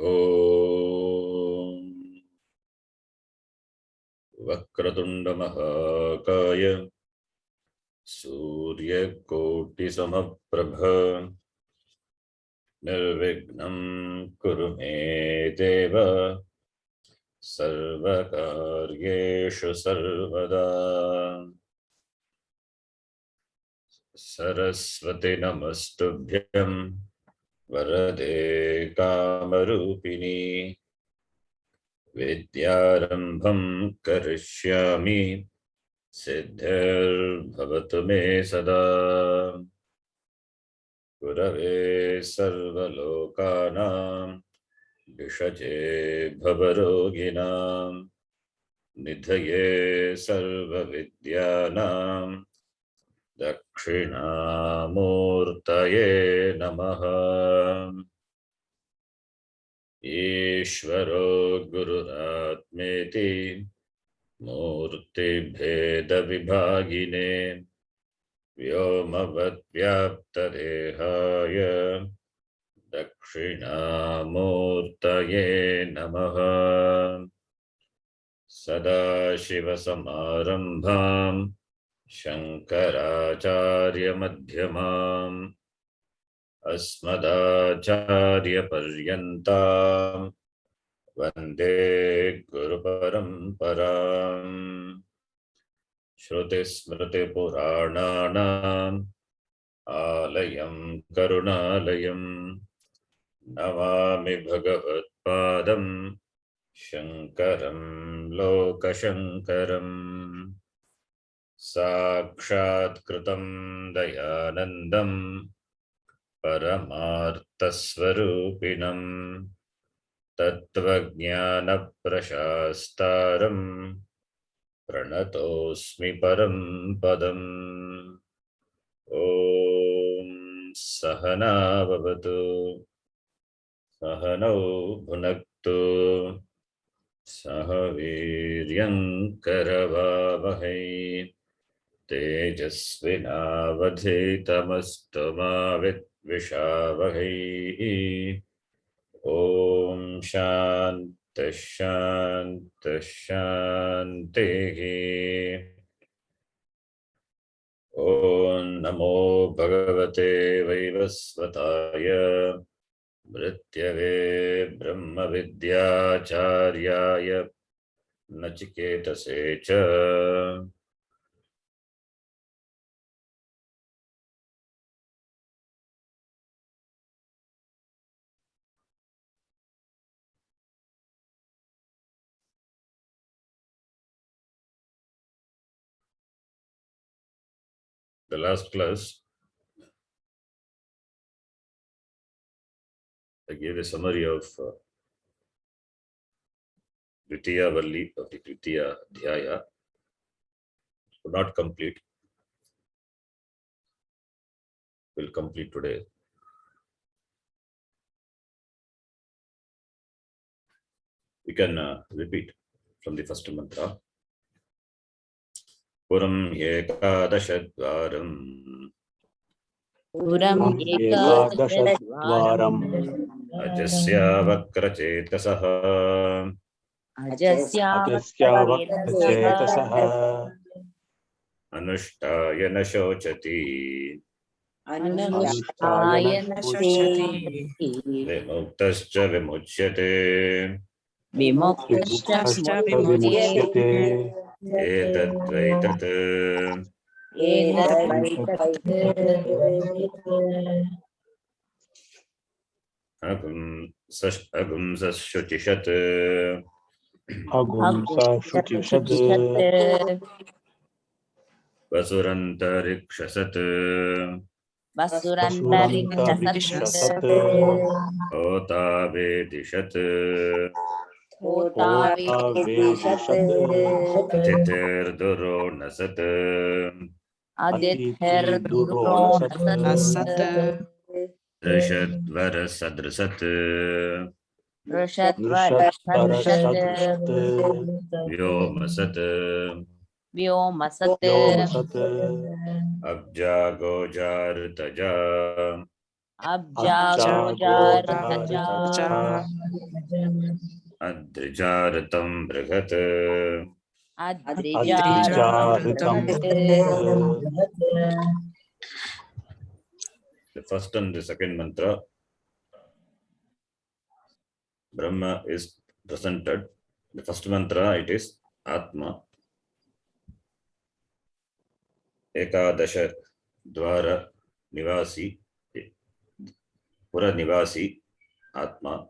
ॐ वक्रतुंड महाकाय सूर्यकोटिसमप्रभ निर्विघ्नं कुरु मे देव सर्वकार्येषु सर्वदा। सरस्वती नमस्तुभ्यं वरदे कामरूपिणी विद्यारंभं करिष्यामि सिद्धिर्भवतु मे सदा। गुरवे सर्वलोकानां भिषजे भवरोगिणां निधये सर्वविद्यानां दक्षिणामूर्तये नमः। ईश्वरो गुरुरात्मेति मूर्तिभेदविभागिने व्योमवद्व्याप्तदेहाय दक्षिणामूर्तये नमः। सदाशिवसमारम्भां शङ्कराचार्यमध्यमाम् अस्मदाचार्यपर्यन्तां वन्दे गुरुपरम्पराम्। श्रुतिस्मृतिपुराणानाम् आलयं करुणालयं नमामि भगवत्पादं शङ्करं लोकशङ्करम्। साक्षात्कृतं दयानन्दं परमार्थस्वरूपिणं तत्त्वज्ञानप्रशास्तारं प्रणतोऽस्मि परं पदम्। ॐ सहना भवतु सहनौ भुनक्तु सह वीर्यं करवावहै तेजस्विनावधीतमस्तु मा विद्विषावहै। ॐ शान्तिः शान्तिः शान्तिः। ॐ नमो भगवते वैवस्वताय मृत्यवे ब्रह्मविद्याचार्याय नचिकेतसे च। The last class, I gave a summary of Dvitiya Valli of the Dvitiya Dhyaya. Could not complete. Will complete today. We can repeat from the first mantra. Puram ekadashadvaram. Puram ekadashadvaram. Ajasya vakrachetasah. Ajasya vakrachetasah. Anushtayana shochati. Anushtayana shochati. Vimuktascha vimuchyate. Vimuktascha vimuchyate. Etadvaitat. Agum sashuchishat. Agum sashuchishat. Vasurantarikshat. Vasurantarikshat. Otavedishat. Otavedishat. Atitirduronasat. Adithirdronasat. Rishadvarasadrisat. Rishadvarasadrisat. Vyomasat. Vyomasat. Vyomasat. Abjagojartaja. Abja Adrijaratam Brihat. Adrijaratam The first and the second mantra, Brahma is presented. The first mantra, it is Atma. Ekadasha Dwara Nivasi, Pura Nivasi, Atma.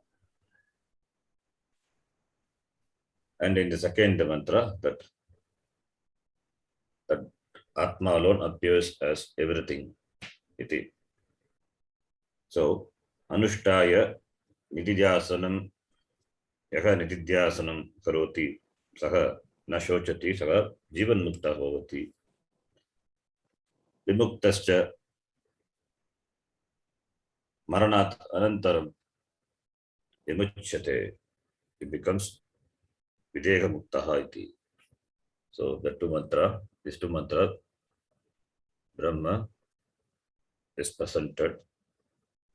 And in the second mantra, that Atma alone appears as everything. Iti. So, Anushtaya Nididhyasanam Yaha Nididhyasanam Karoti Saha Nashochati Saha Jivan Mukta Bhavati. Vimuktascha Maranat Anantaram Vimuchyate. It becomes Videha Muktaha iti. So the these two mantra, Brahma is presented.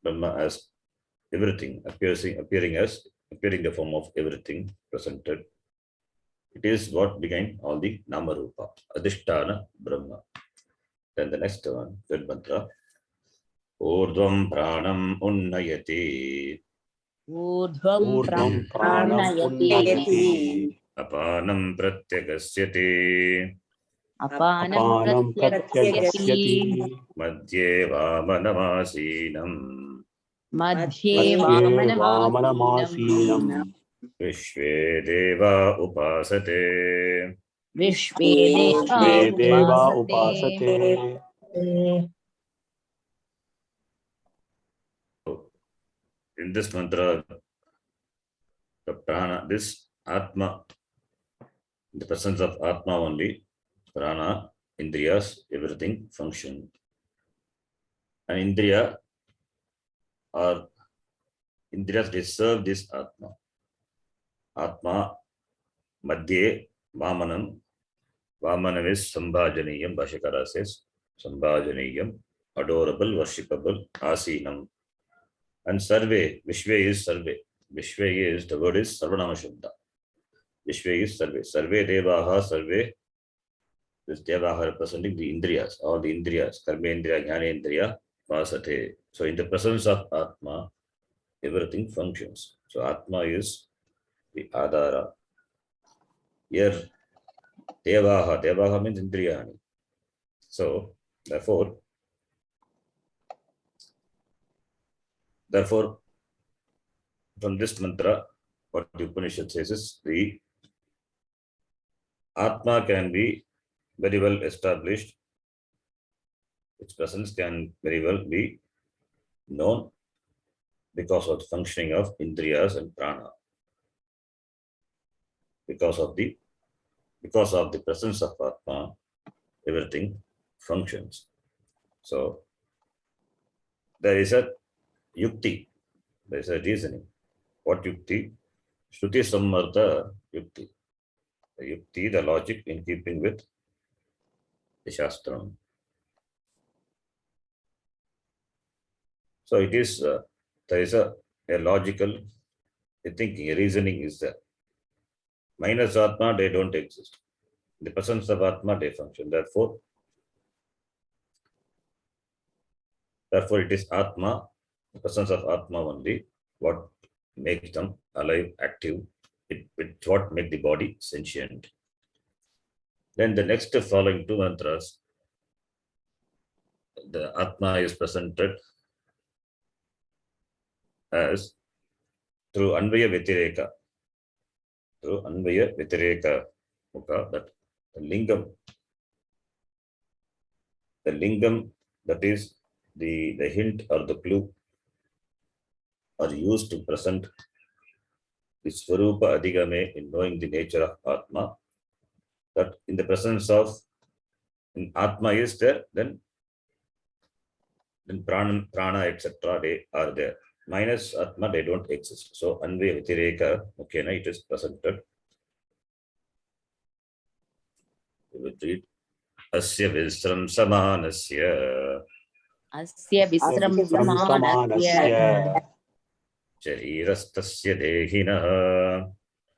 Brahma as everything, appearing the form of everything presented. It is what began all the Nama Rupa, Adhishtana Brahma. Then the next one, third mantra, Urdhvam Pranam Unnayati. Urdhvam Pranam Unnayati Apanam Pratyagasyati. Apanam Pratyagashyati Madhye Vamanamasīnam. Madhye Vamanamasīnam Vishve Deva Upasate. Vishve Deva Upasate. In this mantra, the prana, this Atma, the presence of Atma only, prana, indriyas, everything function. And indriyas, they serve this Atma. Atma, Madhye, Vamanam. Vamanam is Sambhajaniyam, Bhashakara says. Sambhajaniyam, adorable, worshipable, Asinam. And Sarve, Vishve is Sarve. Vishve is, the word is Sarvanama Shabda. Vishve is Sarve. Sarve Devaha, Sarve. This Devaha representing the Indriyas, all the Indriyas, Karmendriya, Jnanendriya, Vasate. So in the presence of Atma, everything functions. So Atma is the Adhara. Here, Devaha means Indriyani. So, therefore, from this mantra, what the Upanishad says is the Atma can be very well established. Its presence can very well be known because of the functioning of Indriyas and Prana. Because of the presence of Atma, everything functions. So there is a yukti, there is a reasoning. What yukti? Shruti Sammartha yukti. The yukti, the logic in keeping with the Shastram. So it is, there is a logical thinking, a reasoning is there. Minus Atma, they don't exist. In the presence of Atma, they function. Therefore, it is Atma, the presence of Atma only, what makes them alive, active, it's what makes the body sentient. Then the next following two mantras, the Atma is presented as through Anvaya Vitireka. Through Anvaya Vitireka Mukha, that the lingam, that is the hint or the clue are used to present the Swarupa Adhigame in knowing the nature of Atma. That in the presence of Atma is there, then prana, etc. they are there. Minus Atma, they don't exist. So Anvaya Vitireka Mukhena, it is presented. We will read Asya Visram Samanasya अस्य विश्रम्यमानस्य शरीरस्तस्य देहिनः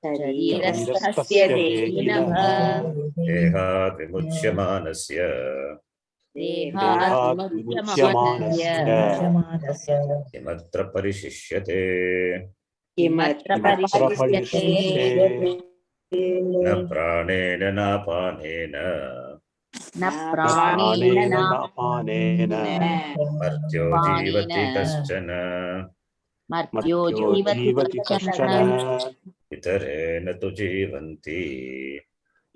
शरीरस्थस्य देहिनः देहात् विमुच्यमानस्य देहात् विमुच्यमानस्य किमत्र परिशिष्यते किमत्र परिशिष्यते न प्राणेन नापानेन न प्राणेन नापानेन मर्त्यो जीवति कश्चन मर्त्यो जीवति कश्चन इतरेण तु जीवन्ति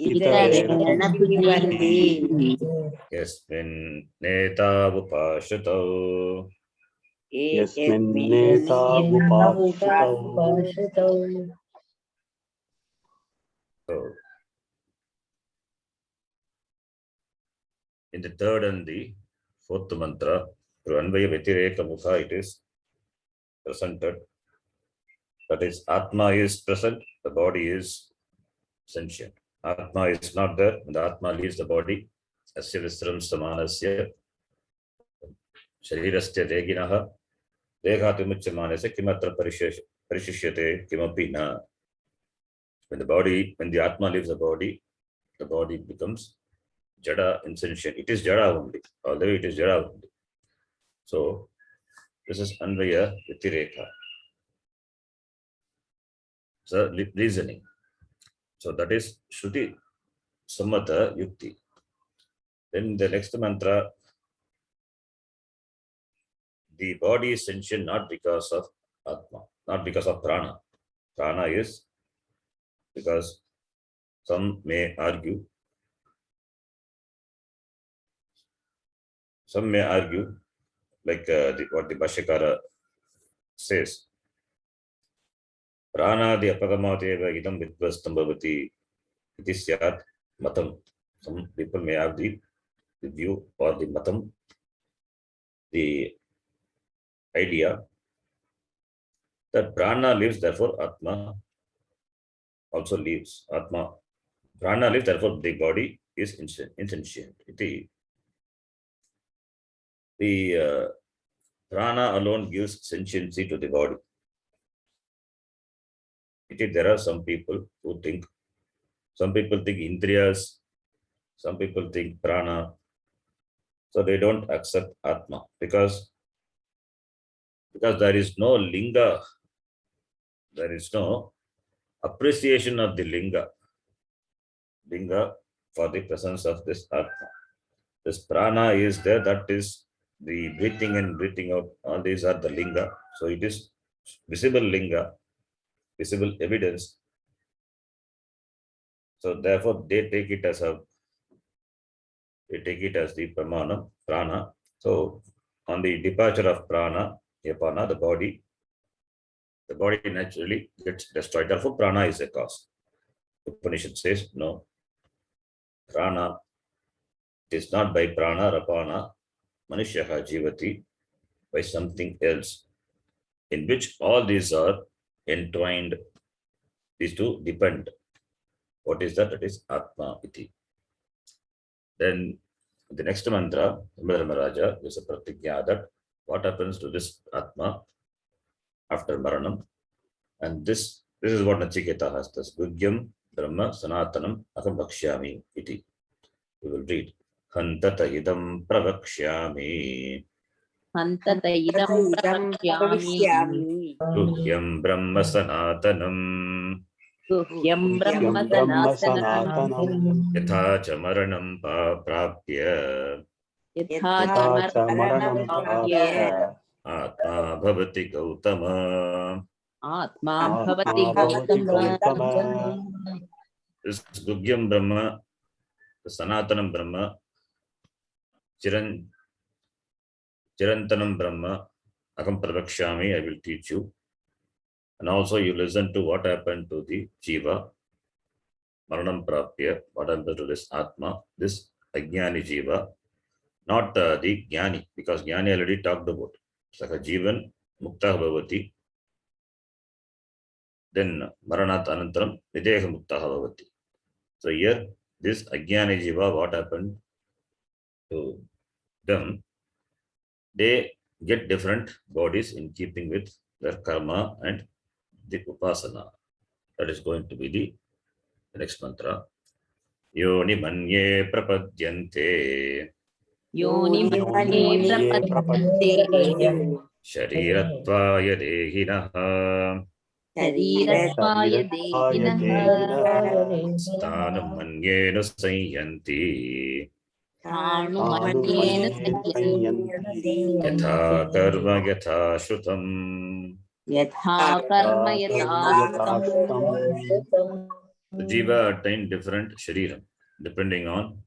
इतरेण तु जीवन्ति यस्मिन् नेतावुपाश्रितौ यस्मिन्नेतावुपाश्रितौ So, in the third and the fourth mantra, through Anvaya Vyatireka Mukha, it is presented. That is, Atma is present, the body is sentient. Atma is not there, when the Atma leaves the body. Asya Visram Samanasya Sharirastya Deginaha Degatimuchamanasya Kimatra Parishishyate Kimapi Na. When the Atma leaves the body becomes Jada insentient. It is Jada only, although it is Jada only. So, this is Anvaya Vyatireka. So, reasoning. So, that is Shruti Sammata Yukti. Then the next mantra, the body is sentient not because of Atma, not because of Prana. Prana is because some may argue like what the Bhashyakara says, Prana di apagamateva idam vidvastam bhavati iti syat matam. Some people may have the view or the matam, the idea that Prana lives, therefore Atma also lives. Prana lives, therefore the body is insentient. The Prana alone gives sentiency to the body. There are some people who think, some people think Indriyas, some people think Prana, so they don't accept Atma because there is no linga, there is no appreciation of the linga for the presence of this Atma. This Prana is there, that is the breathing in, breathing out, all these are the linga. So it is visible linga, visible evidence. So therefore they take it as the Pramanam, Prana. So on the departure of Prana, Yapana, the body naturally gets destroyed. Therefore Prana is a cause. Upanishad says, no, Prana, it is not by Prana, Rapana, Manushyaha Jivati, by something else, in which all these are entwined. These two depend. What is that? That is Atma Iti. Then the next mantra, Dharmaraja, is a pratigya that what happens to this Atma after Maranam. And this is what Nachiketa has, this Gugyam Brahma Sanatanam Aham Bhakshyami Iti. We will read. Hantata idam pravakshyami. हन्तत इदं प्रवक्ष्यामि Guhyam Brahma Sanatanam. गुह्यं ब्रह्म सनातनम् Yatha cha maranam prapya. यथा च मरणं प्राप्य Atma bhavati gautama. आत्मा भवति Gautam This Gugyam Brahma, the Sanatanam Brahma, Chirantanam Brahma, Aham Pravakshami, I will teach you. And also you listen to what happened to the Jiva, Maranam Prapya, what happened to this Atma, this Ajnani Jiva, not the Jnani, because Jnani already talked about. Saka Jivan, Mukta Bhavati, then Maranat Anantaram, Videha Mukta Bhavati. So here, this Ajnani Jiva, what happened to them? they get different bodies in keeping with their karma and the upasana. That is going to be the next mantra. Yoni manye prapadyante योनि मन्ये प्रपद्यन्ते sharirattvaya dehinah शरीरत्वाय देहिनः sthanam manyena sanyanti स्थाणुमन्येन संयन्ति yatha karma yatha shrutam. यथा कर्म यथा श्रुतम् The jiva attain different shariram depending on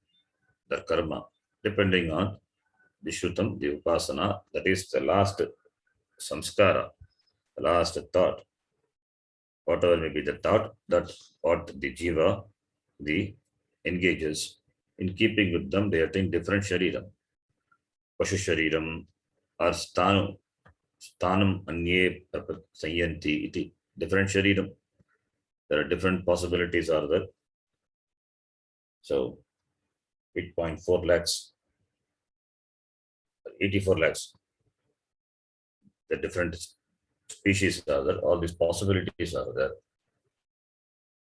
the karma, depending on the shrutam, the upasana, that is the last samskara, the last thought. Whatever may be the thought, that's what the jiva, the engages. In keeping with them, they attain different shariram. Pashu shariram or sthanam anye sanyanti iti. Different shariram. There are different possibilities are there. So 8.4 lakhs, 84 lakhs. The different species are there. All these possibilities are there.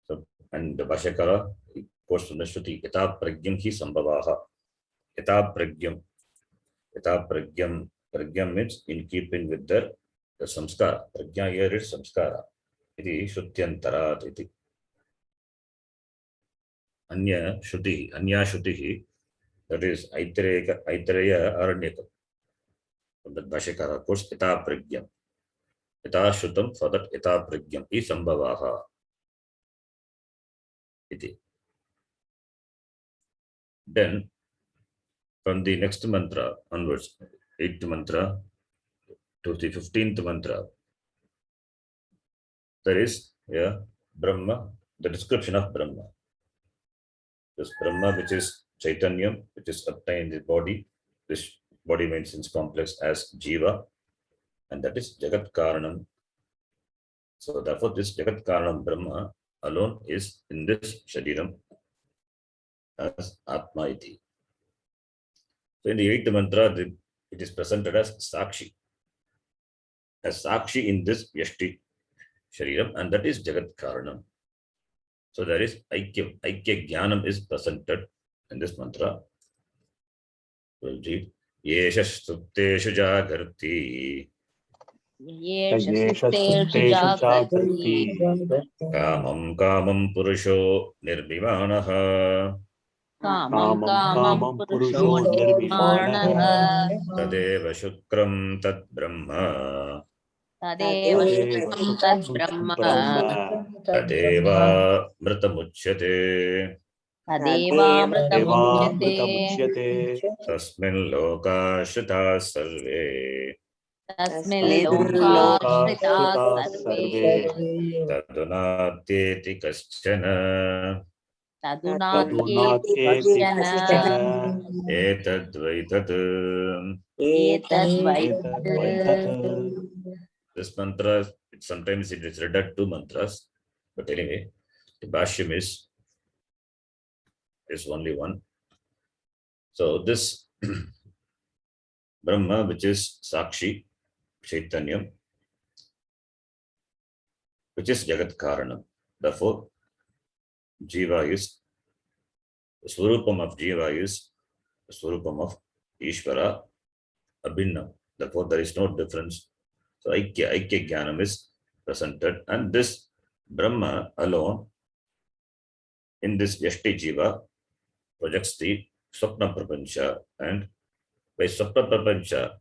So, and the Bhashyakara quotes from the Shruti, Yata pragyam hi sambhavaha. Yata pragyam. Yata pragyam. Pragyam means in keeping with the samskara. Pragya here is samskara. Iti Shrutyantarat iti. Anya Shruti, that is Aitareya Aranyaka. From the Bhashyakara quotes Yata pragyam. Yata Shrutam, for that Yata pragyam hi sambhavaha. Iti. Then from the next mantra onwards, 8th mantra to the 15th mantra, there is Brahma, the description of Brahma. This Brahma, which is Chaitanyam, which is obtained in the body. This body means its complex as Jiva, and that is Jagat Karanam. So therefore, this Jagat Karanam Brahma alone is in this Shariram as Atma iti. So in the 8th mantra, it is presented as Sakshi. As Sakshi in this Yashti Shariram, and that is Jagat Karanam. So there is Aikya Jnanam is presented in this mantra. We'll read. Yesha Supteshu Jagarti Kamam Purusho Nirbhimanaha कामं पुरुषो निर्माणः Tadeva Shukram Tad Brahma तदेव शुक्रं तद्ब्रह्म Tadeva Mritamuchyate तदेवामृतमुच्यते Tasmin Tasmin Loka Shrita Sarve तस्मिन् लोकाश्रिताः सर्वे Tadunatyeti Kaschana तदुनात्येति कश्चन Etadvaitat. एतद्वै This mantra, sometimes it is read at two mantras, but anyway, the Bhashyam is only one. So this Brahma, which is Sakshi, Chaitanyam, which is Jagat Karanam. Therefore, Jiva is, the Swarupam of Jiva is the Swarupam of Ishvara, Abhinnam. Therefore, there is no difference. So Aikya Jnanam is presented, and this Brahma alone in this Yashti Jiva projects the Swapna Prapancha, and by Swapna Prapancha,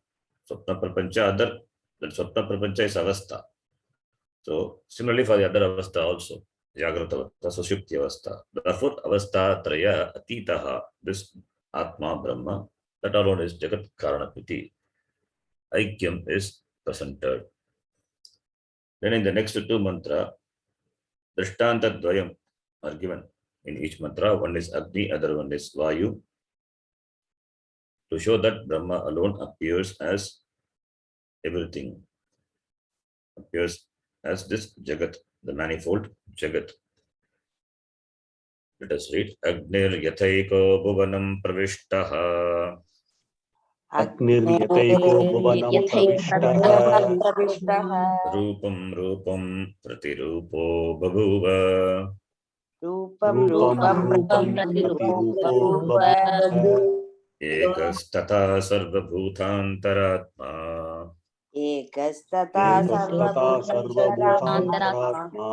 other than Swapna Prapancha is Avastha. So similarly for the other Avastha also, Jagrata Avastha, Sushupti Avastha. The fourth Avastha Traya Atitaha, this Atma Brahma, that alone is Jagat Karanapiti. Aikyam is presented. Then in the next two mantra, Drishtanta Dvayam are given in each mantra. One is Agni, other one is Vayu, to show that Brahma alone appears as everything, appears as this Jagat, the manifold Jagat. Let us read. Agnir Yathaiko Bhuvanam Pravishtaha अग्निर्यतैको भुवनं प्रविष्टः रूपं रूपं प्रतिरूपो बभूव रूपं रूपं प्रतिरूपो बभूव एकस्तथा सर्वभूतान्तरात्मा एकस्तथा एकस्तथा सर्वभूतान्तरात्मा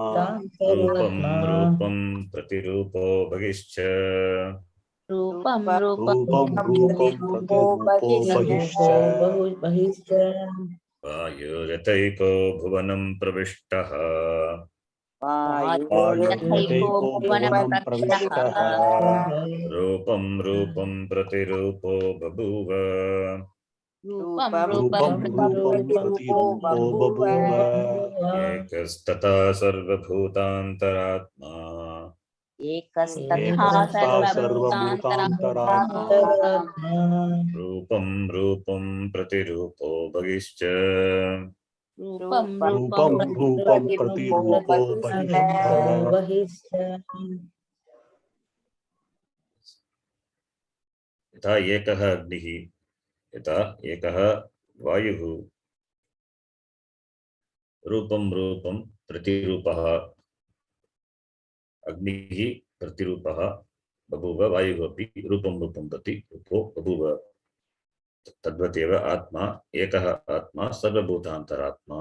रूपं रूपं प्रतिरूपो बहिश्च रूपं रूपं रूपं रूपं प्रतिरूपो बहिश्च वायुरतैको भुवनं प्रविष्टः यथैको भुवनं प्रविष्टः रूपं रूपं प्रतिरूपो बभूव रूपं रूपं रूपं रूपं प्रतिरूपो बभूव एकस्तथा सर्वभूतान्तरात्मा एकस्तथा एकस्तथा सर्वभूतान्तरात्मा सर्वभूतान्तरात्मा रूपं रूपं प्रतिरूपो बहिश्च रूपं रूपं रूपं रूपं प्रतिरूपो बहिश्च यथा एकः अग्निः यथा एकः वायुः रूपं रूपं प्रतिरूपः अग्निः प्रतिरूपः बभूव वायुः अपि रूपं रूपं प्रतिरूपो बभूव तद्वदेव आत्मा एकः आत्मा सर्वभूतान्तरात्मा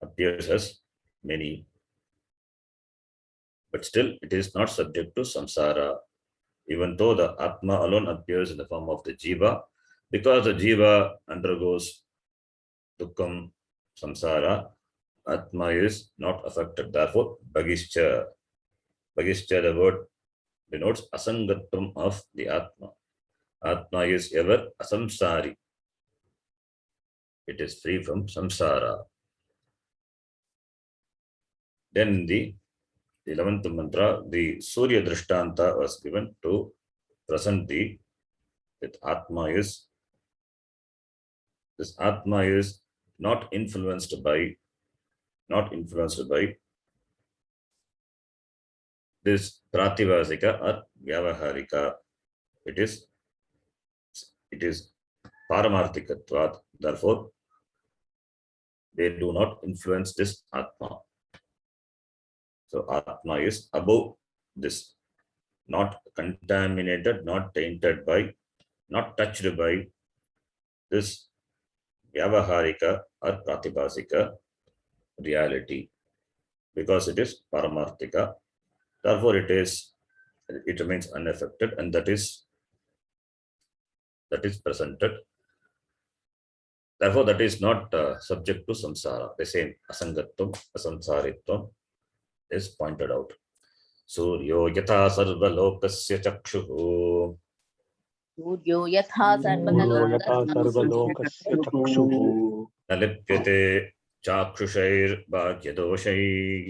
appears as many but still it is not subject to samsara even though the atma alone appears in the form of the jiva because the jiva undergoes dukkam samsara atma is not affected therefore bhagischa the word denotes asangatvam of the atma is ever asamsari it is free from samsara. Then the 11th mantra, the Surya Drishtanta was given to present that Atma is not influenced by this prativasika or vyavaharika. It is paramarthikatvat. Therefore, they do not influence this Atma. So Atma is above this, not contaminated, not tainted by, not touched by this vyavaharika or pratibhasika reality, because it is paramarthika. Therefore, it remains unaffected, and that is presented. Therefore, that is not subject to samsara. The same asangatvam, asamsaritvam is pointed out. Suryo yatha sarva lokasya chakshuhu सूर्यो यथा सर्वलोकस्य चक्षुः न लिप्यते चाक्षुषैर्भाग्यदोषैः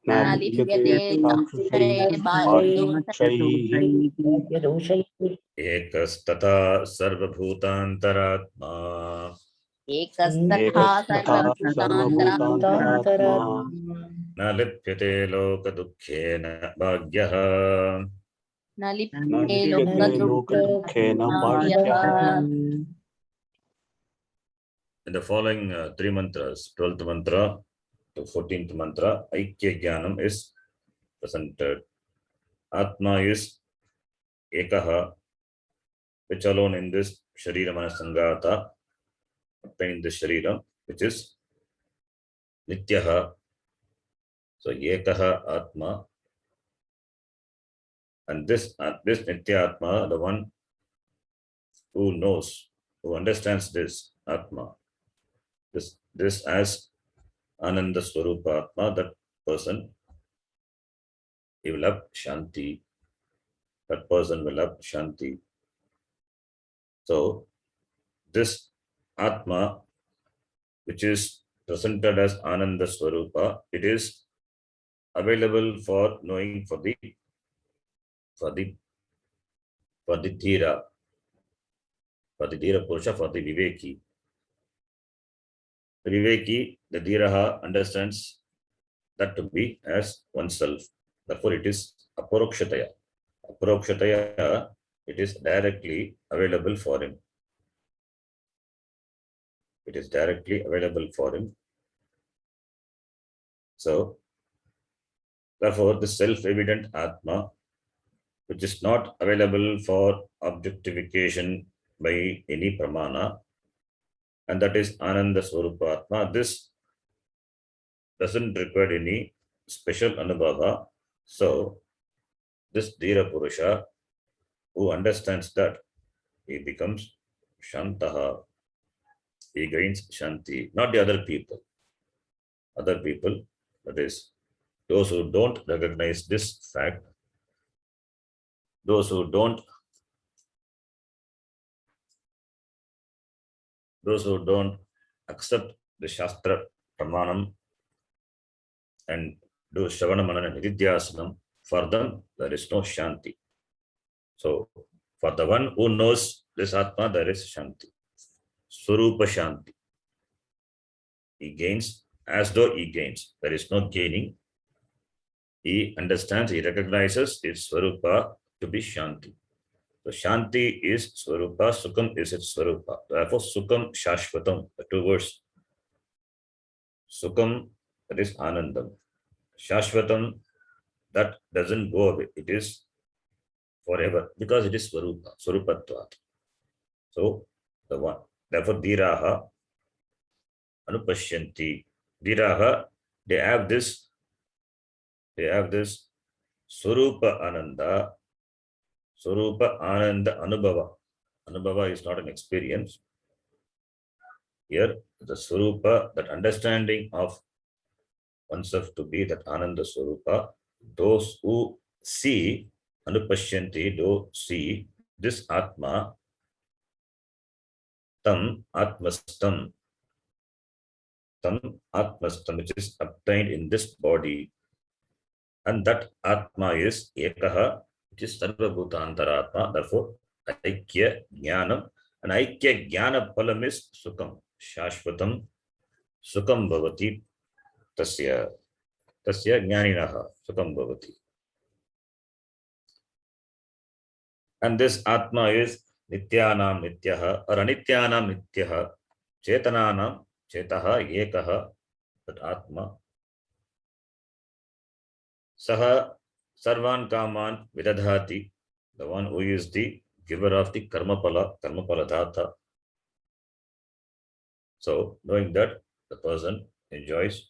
न लिप्यते चाक्षुषैः एकस्तथा सर्वभूतान्तरात्मा एकस्तथा सर्वभूतान्तरात्मा न लिप्यते लोकदुःखेन भाग्यः न लिप्यते लोकदुःखेन भाग्यः. In the following three mantras, 12th mantra to 14th mantra, Aikya Jnanam is presented. Atma is Ekaha, which alone in this Sharira Manasangata, obtained the Sharira, which is Nityaha. So Ekaha Atma, and this Nitya Atma, the one who knows, who understands this Atma, this as Ananda Swarupa Atma, that person, he will have Shanti. That person will have Shanti. So this Atma, which is presented as Ananda Swarupa, it is available for knowing for the Dhira, for the Dhira Purusha, for the Viveki. The Viveki, the Dhiraha, understands that to be as oneself. Therefore, it is Aparokshataya. Aparokshataya, it is directly available for him. It is directly available for him. So, therefore, the self-evident Atma, which is not available for objectification by any pramana, and that is Ananda Swarupa Atma, this doesn't require any special anubhava. So, this Dhira Purusha, who understands that, he becomes Shantaha. He gains Shanti, not the other people. Other people, that is, those who don't recognize this fact, those who don't accept the Shastra Pramanam and do Shravana Manana Nididhyasanam, for them there is no Shanti. So, for the one who knows this Atma, there is Shanti. Swarupa Shanti. He gains as though he gains. There is no gaining. He understands, he recognizes his Swarupa to be Shanti. So Shanti is Swarupa, Sukham is its Swarupa. Therefore, Sukham Shashvatam, the two words. Sukham, that is Anandam. Shashvatam, that doesn't go away. It is forever because it is Swarupa, Swarupatvat. So, the one. Therefore, Dhiraha Anupashyanti. Dhiraha, they have this Swarupa Ananda, Swarupa Ananda Anubhava. Anubhava is not an experience. Here, the Swarupa, that understanding of oneself to be that Ananda Swarupa, those who see, Anupashyanti, those see this Atma, Tam Atmastam, which is obtained in this body, and that Atma is Ekaha, which is Sarva Bhutantaratma, therefore Aikya Jnanam, and Aikya Jnana Palam is Sukham, Shashvatam, Sukham Bhavati, Tasya Jnaninaha, Sukham Bhavati. And this Atma is Nityanam Nityaha, or Anityanam Nityaha, Chetananam Chetaha Ekaha, that Atma. Saha Sarvan Kaman Vidadhati, the one who is the giver of the Karmapala Dhata. So, knowing that, the person enjoys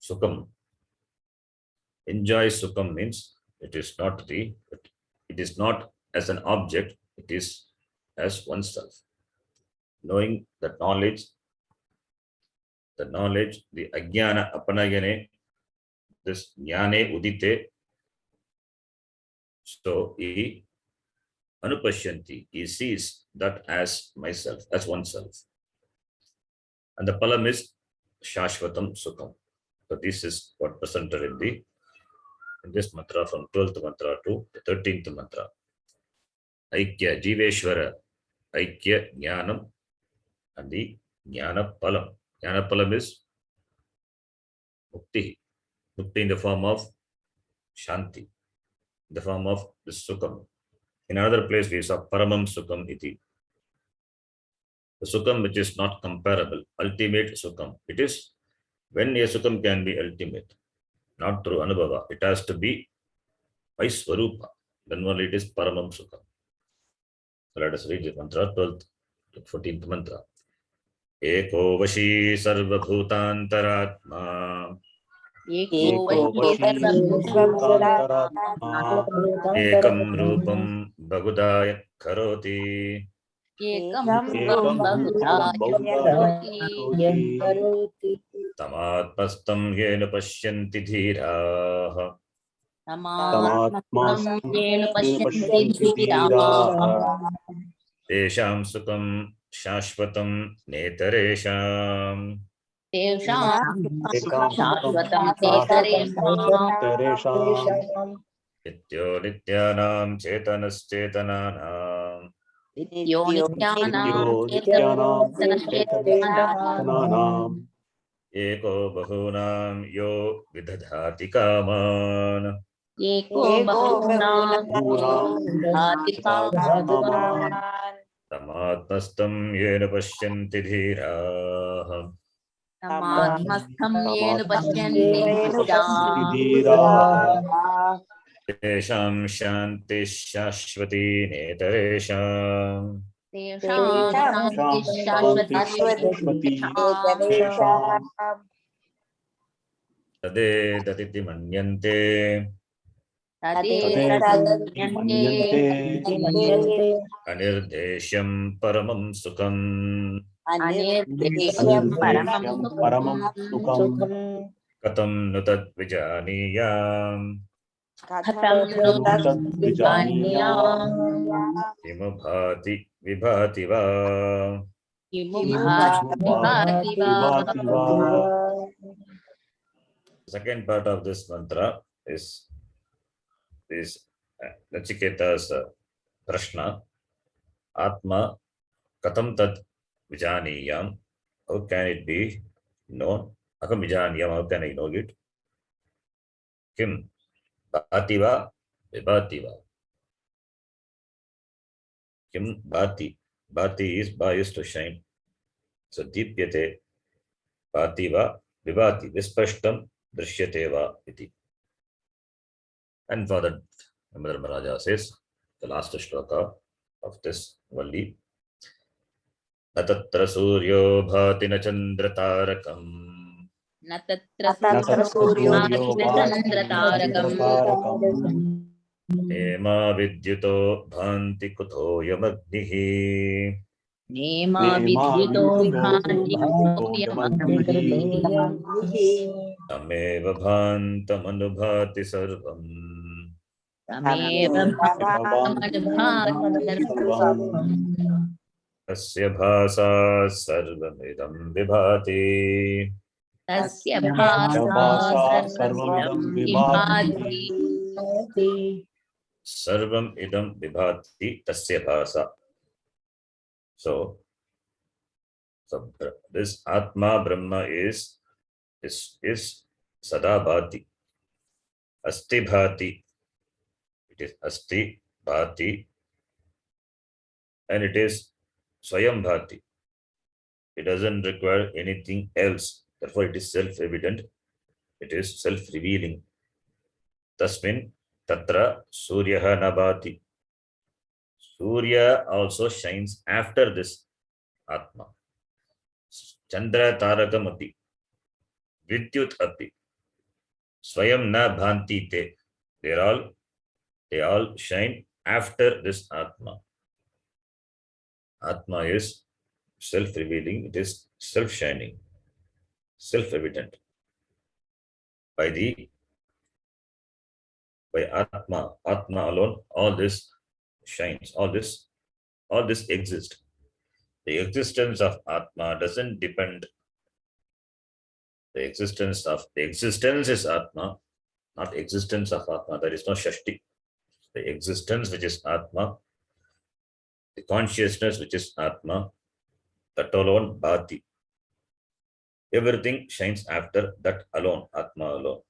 Sukham. Enjoy Sukham means it is not as an object, it is as oneself. Knowing that knowledge, the Ajnana Apanayane, this Jnane Udite, so he Anupashyanti, he sees that as myself, as oneself. And the palam is Shashvatam Sukham. So this is what presented in this mantra from 12th mantra to the 13th mantra. Aikya Jiveshwara, Aikya Jnanam, and the Jnana Palam. Jnana Palam is Mukti. Mukti in the form of Shanti, in the form of the Sukham. In another place we saw Paramam Sukham iti. The Sukham which is not comparable, ultimate Sukham. It is when a Sukham can be ultimate, not through Anubhava. It has to be by Swarupa. Then only it is Paramam Sukham. So let us read the mantra, 12th to 14th mantra. Eko Vashi Sarva Bhutantaratma. Eko Vashi Sarva Ekam Rupam Bhagudaya Karoti. Ekam Rupam Bhagudaya Karoti. Tamatmastam yena pashyanti dhiraha. Tamatmastam yena pashyanti dhiraha. Tesham sukham shashvatam netaresham. Tesham shashvatam tetaresham. Nityo nityanam chetanaschetananam. Nityo nityanam Chetanam Eko bahunam yo vidadhati kaman. Eko bahunam Bhunam Adhikaman. तमात्मस्तं येन पश्यन्ति धीराः तमात्मस्थं येन येन पश्यन्ति पश्यन्ति धीराः धीराः तेषां शान्तिः शाश्वती नेतरेषाम् तेषां शान्तिः शान्तिः शाश्वती शाश्वती तेषाम् तेषाम् तदेतदिति मन्यन्ते तदेतदिति तदेतन्ते मन्यन्ते अनिर्देश्यं परमं सुखम् अनिर्देश्यं परमं अनिर्देश्यं परमं सुखम् सुखम् कथं नु तद्विजानीयाम् कथं नु नु तद्विजानीयाम् तद्विजानीयाम् किमु भाति विभाति वा किमु किमु भाति भाति वा विभाति वा second part of this mantra is Nachiketa's prashna atma katham tad vijaniyam, how can it be known, aham vijaniyam, how can I know it, kim bhati va vibhati va, kim bhati, bhati is ba is to shine, so deepyate bhati va vibhati vispashtam drishyate va iti. And for that, Damodar Maharaja says, the last shloka of this valli, न तत्र सूर्यो भाति न चन्द्रतारकम् न तत्र तत्र सूर्यो भाति न भाति चन्द्रतारकम् चन्द्रतारकम् हेमा विद्युतो भान्ति कुतोऽयमग्निः नेमा नेमा विद्युतो विद्युतो भाति भान्तिर्भूयमग्निः तमेव भान्तमनुभाति सर्वम् तमेव भान्तमनुभाति सर्वम् तस्य भासा सर्वमिदं विभाति तस्य भासा भासा सर्वमिदं विभाति विभाति सर्वम् इदं विभाति तस्य भासा. So this Atma Brahma is Sada Bhati, Asti Bhati. It is Asti Bhati, and it is Swayam Bhati. It doesn't require anything else. Therefore, it is self-evident. It is self-revealing. Tasmin Tatra Suryaha Nabhati. Surya also shines after this Atma. Chandra Tarakam api, Vidyut api, Swayam na bhanti te. They all shine after this Atma. Atma is self-revealing, it is self-shining, self-evident. By Atma alone, all this shines, all this exists. The existence of Atma doesn't depend. The existence is Atma, not existence of Atma. There is no Shashti. The existence which is Atma, the consciousness which is Atma, that alone Bhati. Everything shines after that alone, Atma alone.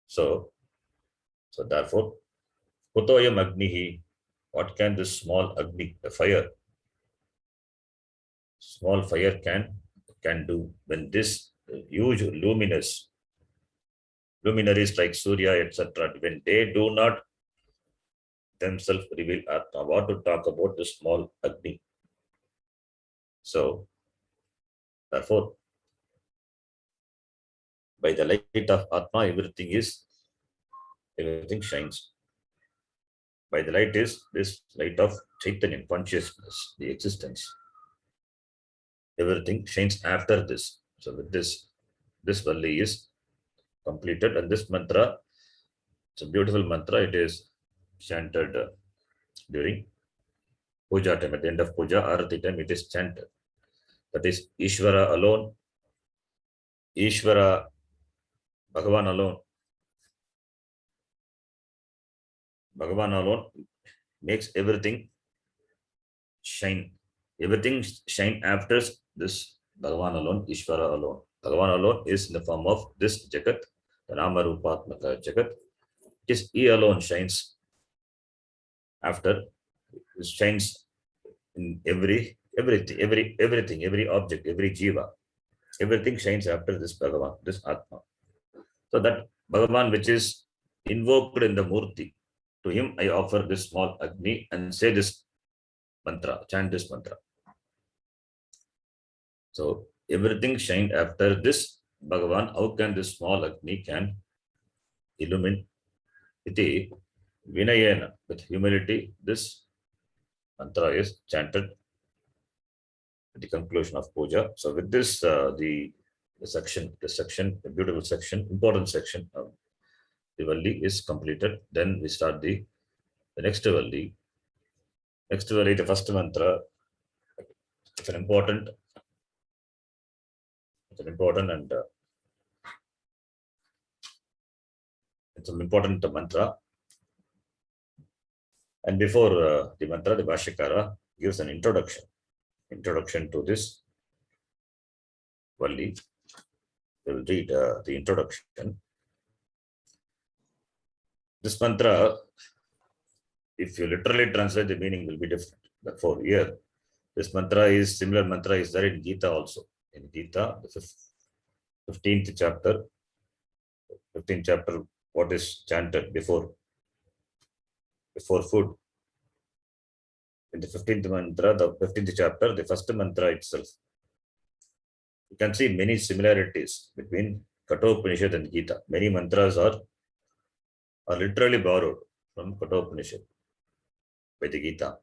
So therefore, Kutoyam Agnihi, what can this small Agni, the fire, small fire can do when this huge luminaries like Surya, etc., when they do not themselves reveal Atma, what to talk about the small Agni? So therefore, by the light of Atma, everything shines. By the light is this light of Chaitanya, consciousness, the existence. Everything shines after this. So with this valli is completed, and this mantra, it's a beautiful mantra. It is chanted during puja time. At the end of puja, arati time, it is chanted. That is Ishvara alone, Ishvara, Bhagavan alone. Bhagavan alone makes everything shine. Everything shine after this Bhagavan alone, Ishvara alone. Bhagavan alone is in the form of this Jagat, the Nama Rupatmaka Jagat. It is He alone shines after, shines in everything, every object, every jiva, everything shines after this Bhagavan, this Atma. So that Bhagavan which is invoked in the Murti, to him I offer this small Agni and say this mantra, chant this mantra. So everything shined after this Bhagavan. How can this small Agni can illumine? Iti Vinayena, with humility, this mantra is chanted at the conclusion of puja. So with this, the section, a beautiful section, important section of the Valli is completed. Then we start the next Valli. Next Valli, the first mantra, it's an important and it's an important mantra. And before the mantra, the Bhashyakara gives an introduction to this Valli. We will read the introduction. This mantra, if you literally translate, the meaning will be different. Therefore, here, this mantra is similar mantra is there in Gita also. In Gita, the 15th chapter, what is chanted before food. In the 15th mantra, the 15th chapter, the first mantra itself, you can see many similarities between Kathopanishad and Gita. Many mantras are literally borrowed from Kathopanishad by the Gita.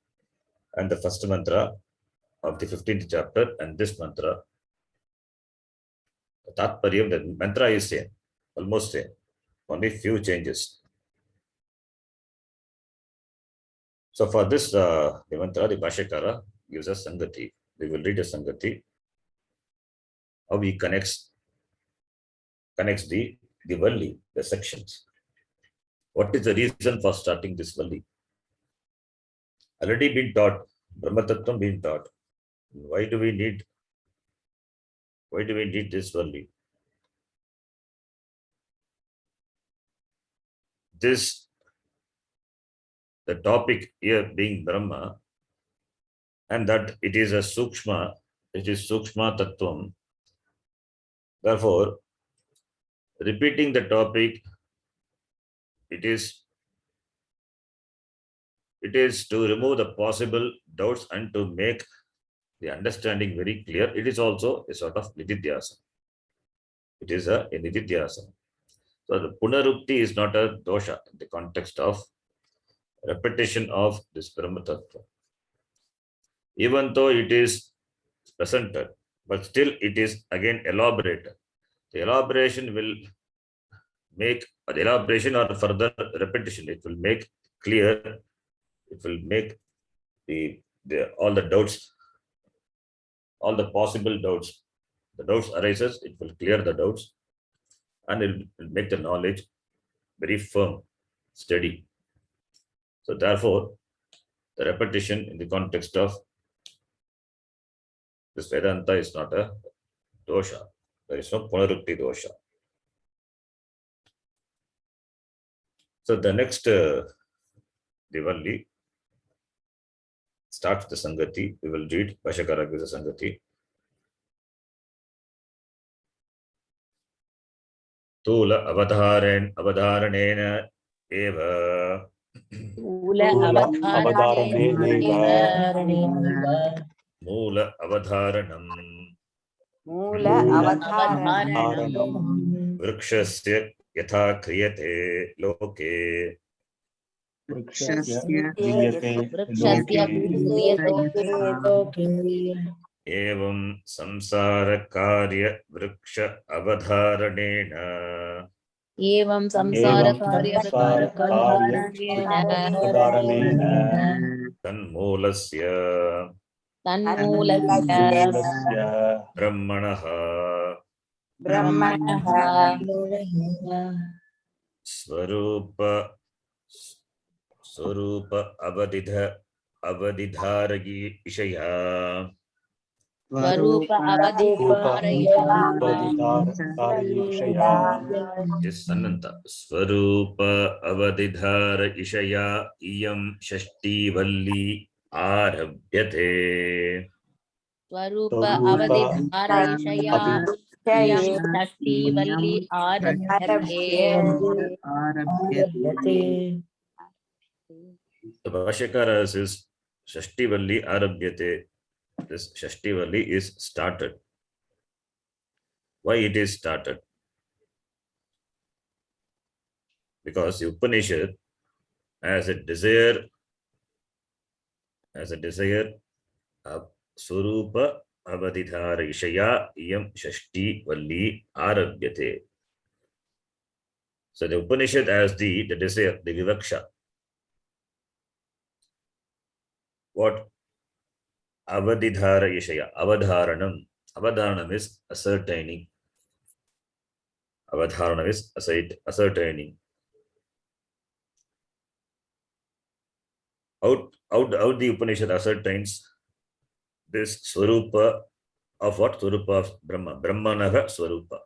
And the first mantra of the 15th chapter and this mantra, the Tatparyam, the mantra is same, almost same, only few changes. So for this, the mantra, the Bhashyakara gives us Sangati. We will read a Sangati. How he connects the Valli, the sections. What is the reason for starting this Valli? Already been taught, Brahma Tattvam been taught. Why do we need this Valli? The topic here being Brahma, and that it is a Sukshma, it is Sukshma Tattvam. Therefore, repeating the topic, it is to remove the possible doubts and to make the understanding very clear. It is also a sort of Nididhyasana. It is a Nididhyasana. So the Punarukti is not a dosha in the context of repetition of this Brahma Tattva. Even though it is presented, but still it is again elaborated. The elaboration will make, the elaboration or further repetition, it will make clear, it will make all the doubts, all the possible doubts, the doubts arises, it will clear the doubts and it will make the knowledge very firm, steady. So therefore, the repetition in the context of this Vedanta is not a dosha. There is no Punarukti dosha. So the next Valli starts the Sangati. We will read Bhashyakara gives the Sangati. Tula avadharanena eva. Mula avadharanam. Vrikshasya yatha kriyate loke. Evam samsara karya vriksha avadharanena. Evam samsara karya Tanmulasya brahmanaha Swarupa avadidharagi ishaya. Yes, Sananta. Swarupa avadidhara ishaya iyam shashti valli आरभ्यते स्वरूप स्वरूप अवधिधारयिषया इयं अविषये षष्टिवल्ली आरभ्यते आरभ्यते The Bhashyakara says Shashtivalli Arabhyate. This Shashtivalli is started. Why it is started? Because the Upanishad has a desire of Swarupa Avadhidharishaya Iyam Shashti Valli Arabhyate. So the Upanishad has the desire, the Vivaksha. What? Avadhidharishaya. Avadharanam. Avadharanam is ascertaining. Avadharanam is ascertaining. Out the Upanishad ascertains this Swarupa of what? Swarupa of Brahma. Brahmanaha Swarupa.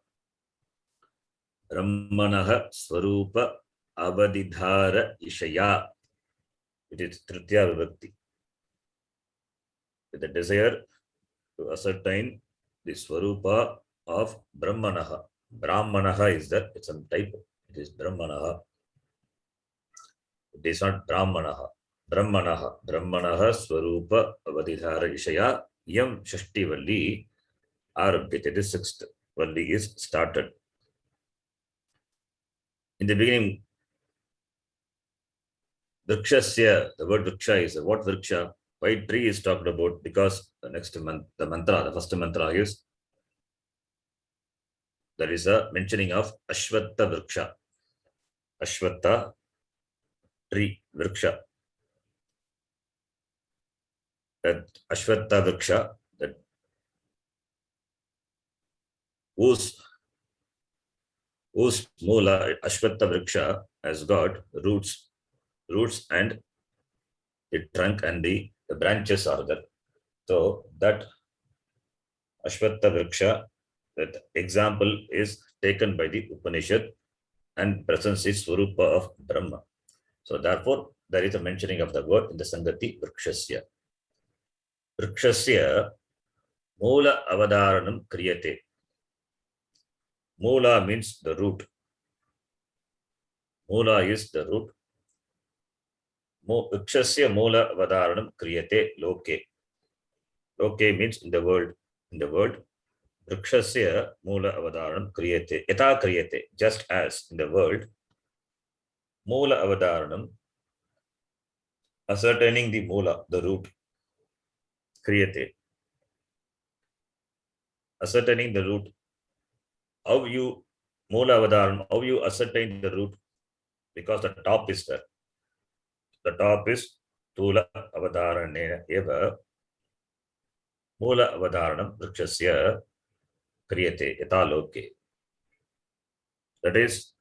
Brahmanaha Swarupa Avadhidhara Ishaya. It is Tritiya Vibhakti. With the desire to ascertain the Swarupa of Brahmanaha. Brahmanaha is that, it's some type. It is Brahmanaha. It is not Brahmanaha. Brahmanaha. Brahmanaha Swarupa Avadhidhara Ishaya Yam Shashti Valli Arabhyate. The sixth Valli is started. In the beginning, Vrikshasya, the word Vriksha is what Vriksha? Why tree is talked about? Because the next month, the first mantra is, there is a mentioning of Ashwatta Vriksha. Ashwatta tree, Vriksha. That Ashwatta Vriksha, that whose Moola, Ashwatta Vriksha, has got roots and the trunk and the branches are there. So that Ashwatta Vriksha, that example is taken by the Upanishad and presents is Swarupa of Brahma. So therefore, there is a mentioning of the word in the Sangati Vrikshasya. Vrikshasya Moola Avadharanam Kriyate. Moola means the root. Moola is the root. Vrikshasya Moola Avadharanam Kriyate Loke. Loke means in the world. In the world, Vrikshasya Moola Avadharanam Kriyate. Yatha Kriyate. Just as in the world, Moola Avadharanam, ascertaining the Moola, the root. Kriyate. Ascertaining the root. How you Moola Avadharanam, how you ascertain the root? Because the top is there. The top is Tula Avadharanena Eva Moola Avadharanam Vrikshasya Kriyate Yatha Loke. That is,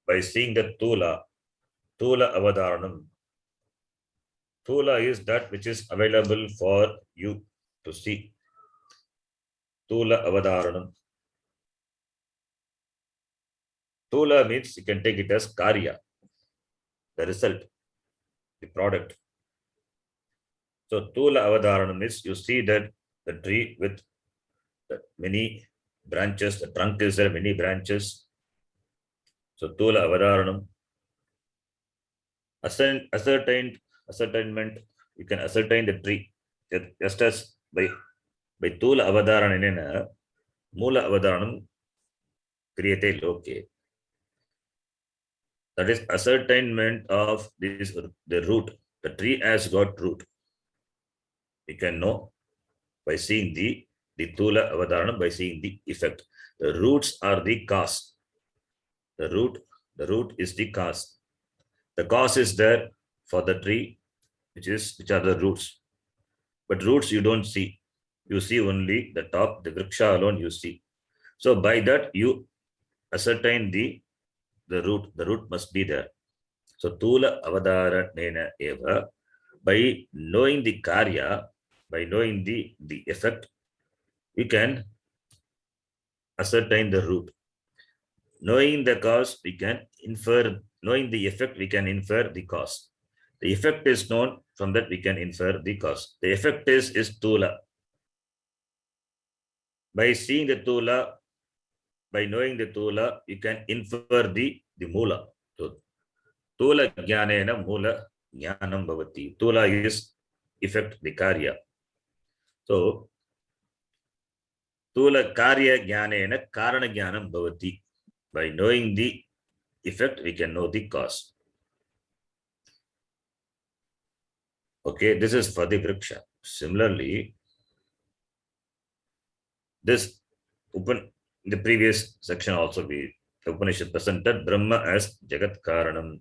by seeing the Tula Avadharanam. Tula is that which is available for you to see. Tula Avadharanam. Tula means you can take it as Karya, the result, the product. So Tula Avadharanam is you see that the tree with the many branches, the trunk is there, many branches. So Tula Avadharanam. Ascertainment, you can ascertain the tree. Just as by Tula Avadharanena, Moola Avadharanam Kriyate Loke. That is ascertainment of this, the root. The tree has got root. You can know by seeing the Tula Avadharanam, by seeing the effect. The roots are the cause. The root is the cause. The cause is there for the tree, which are the roots. But roots you don't see. You see only the top, the vriksha alone you see. So by that you ascertain the root. The root must be there. So Tula Avadharanena Eva, by knowing the karya, by knowing the effect, we can ascertain the root. Knowing the cause, we can infer, knowing the effect, we can infer the cause. The effect is known, from that we can infer the cause. The effect is Tula. By seeing the Tula, by knowing the Tula, you can infer the Mula. So, Tula Jnanena Mula Jnanam Bhavati. Tula is effect, the Karya. So, Tula Karya Jnanena Karana Jnanam Bhavati. By knowing the effect, we can know the cause. Okay, this is for the Vriksha. Similarly, this in the previous section also the Upanishad presented Brahma as Jagat Karanam.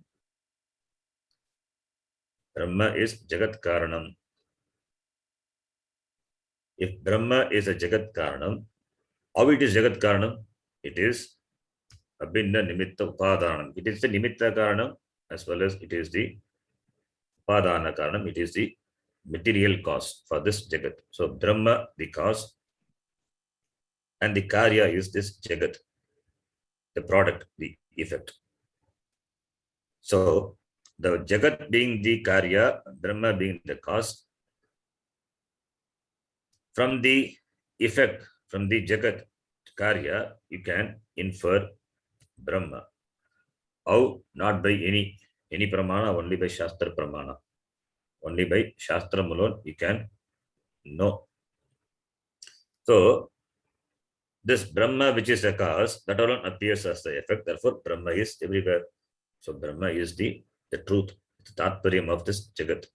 Brahma is Jagat Karanam. If Brahma is a Jagat Karanam, how it is Jagat Karanam? It is Abhinna Nimitta Upadanam. It is the Nimitta Karanam as well as it is the Upadana Karanam. It is the material cause for this Jagat. So Brahma, the cause, and the Karya is this Jagat, the product, the effect. So the Jagat being the Karya, Brahma being the cause, from the effect, from the Jagat Karya, you can infer Brahma. How? Not by any Pramana, only by Shastra Pramana. Only by Shastra alone you can know. So this Brahma, which is a cause, that alone appears as the effect. Therefore, Brahma is everywhere. So Brahma is the truth, the Tatparyam of this Jagat.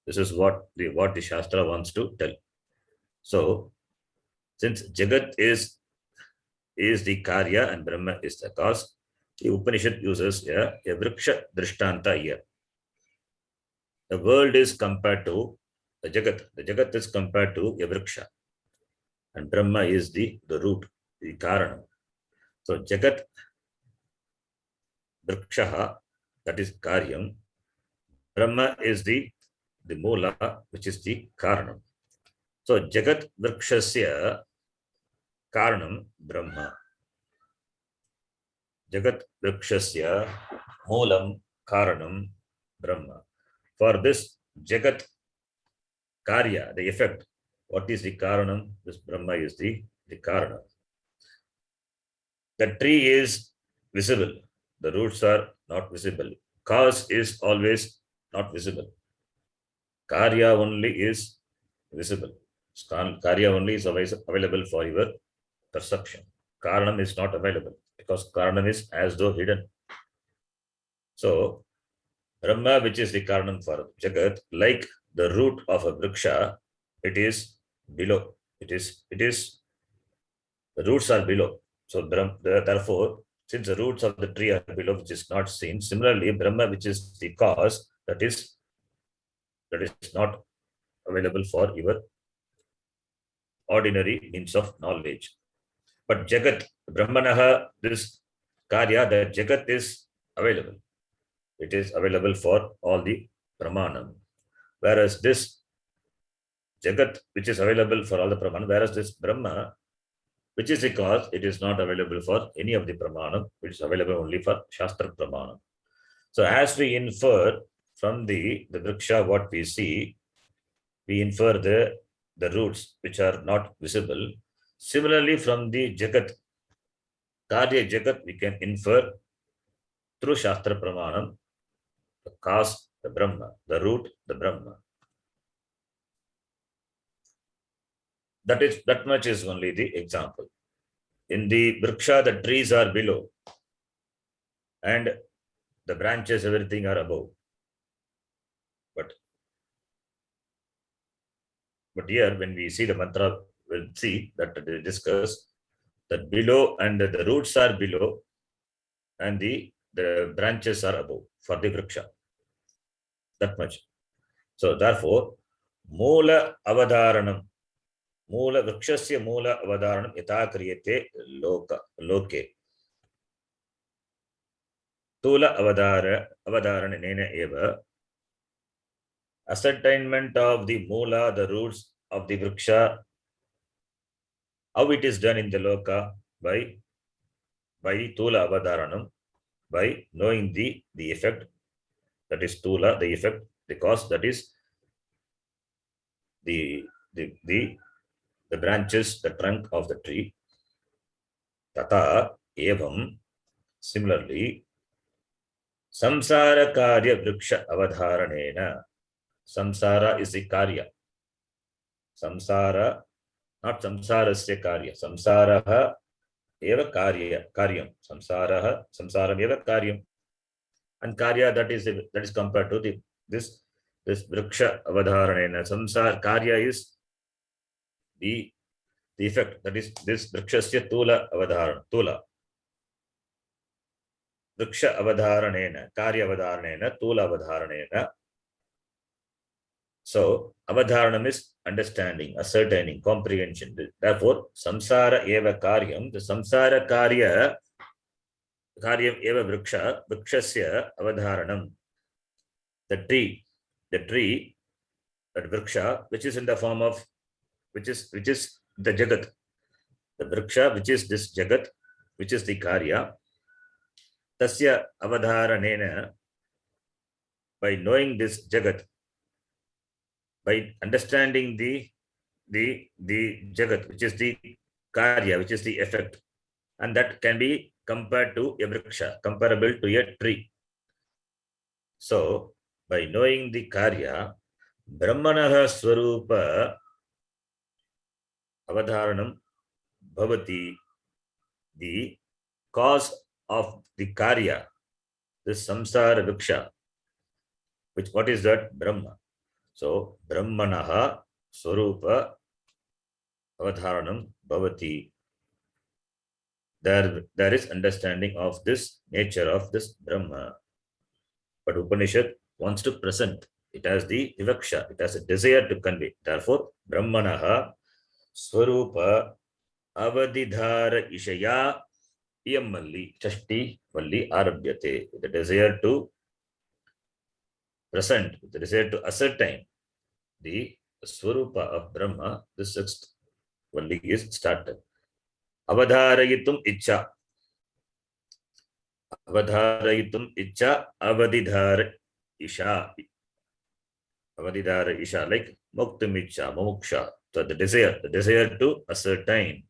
This is what the Shastra wants to tell. So, since Jagat is the Karya and Brahma is the cause, the Upanishad uses a Vriksha Drishtanta here. The world is compared to the Jagat. The Jagat is compared to a Vriksha. And Brahma is the root, the Karanam. So Jagat Vrikshaha, that is Karyam. Brahma is the Mula, which is the Karanam. So Jagat Vrikshasya Karanam Brahma. Jagat Vrikshasya Moolam Karanam Brahma. For this Jagat Karya, the effect, what is the Karanam? This Brahma is the Karanam. The tree is visible. The roots are not visible. Cause is always not visible. Karya only is visible. Karya only is available for your perception. Karanam is not available because Karanam is as though hidden. So, Brahma, which is the Karanam for Jagat, like the root of a Vriksha, it is below. It is the roots are below. So, therefore, since the roots of the tree are below, which is not seen, similarly, Brahma, which is the cause, that is not available for your ordinary means of knowledge. But Jagat, Brahmanaha, this Karya, that Jagat is available. It is available for all the Pramanam. Whereas this Jagat, which is available for all the Pramanam, whereas this Brahma, which is the cause, it is not available for any of the Pramanam, which is available only for Shastra Pramanam. So as we infer from the Vriksha what we see, we infer the roots which are not visible. Similarly, from the Jagat, Karya Jagat, we can infer through Shastra Pramanam, the cause, the Brahma, the root, the Brahma. That much is only the example. In the Vriksha, the trees are below and the branches, everything are above. But here, when we see the mantra, we'll see that they discuss that below and the roots are below and the branches are above for the Vriksha. That much. So therefore, Moola Avadaranam, Moola Vrikshasya Moola Avadaranam Yata Kriyate Loke. Tula Avadarana Nena Eva. Ascertainment of the Moola, the roots of the Vriksha, how it is done in the Loka by Tula Avadaranam, by knowing the effect, that is Tula, the effect, the cause, that is the branches, the trunk of the tree. Tata evam, similarly, samsara karya vriksha avadharanena. Samsara is the karya. Samsara, not samsarasya karya. Samsaraha eva karyam. Samsaram eva karyam. And karya, that is compared to this vriksha avadharanena. Samsara karya is the effect, that is this vrikshasya tula avadharana. Tula. Vriksha avadharanena, karya avadharanena, tula avadharanena. So, avadharanam is understanding, ascertaining, comprehension. Therefore, samsara eva karyam, the samsara karyam eva vrikshasya avadharanam. The tree, that vriksha, which is in the form of, which is the jagat. The vriksha, which is this jagat, which is the karya. Tasya avadharanena, by knowing this jagat, by understanding the jagat, which is the karya, which is the effect, and that can be compared to a vriksha, comparable to a tree. So, by knowing the karya, brahmanaha swarupa avadharanam bhavati, the cause of the karya, this samsara vriksha, what is that? Brahma. So, brahmanaha swarupa avadharanam bhavati. There is understanding of this nature of this Brahma. But Upanishad wants to present it as the vivaksha, it has a desire to convey. Therefore, brahmanaha swarupa avadidhara ishaya iyammalli chashti valli arabhyate. The desire to present, the desire to ascertain the swarupa of Brahma, the sixth valli is started. Avadharayitum icha. Avadharayitum icha avadidhara isha. Avadidhara isha, like muktum icha, mumuksha. So the desire to ascertain.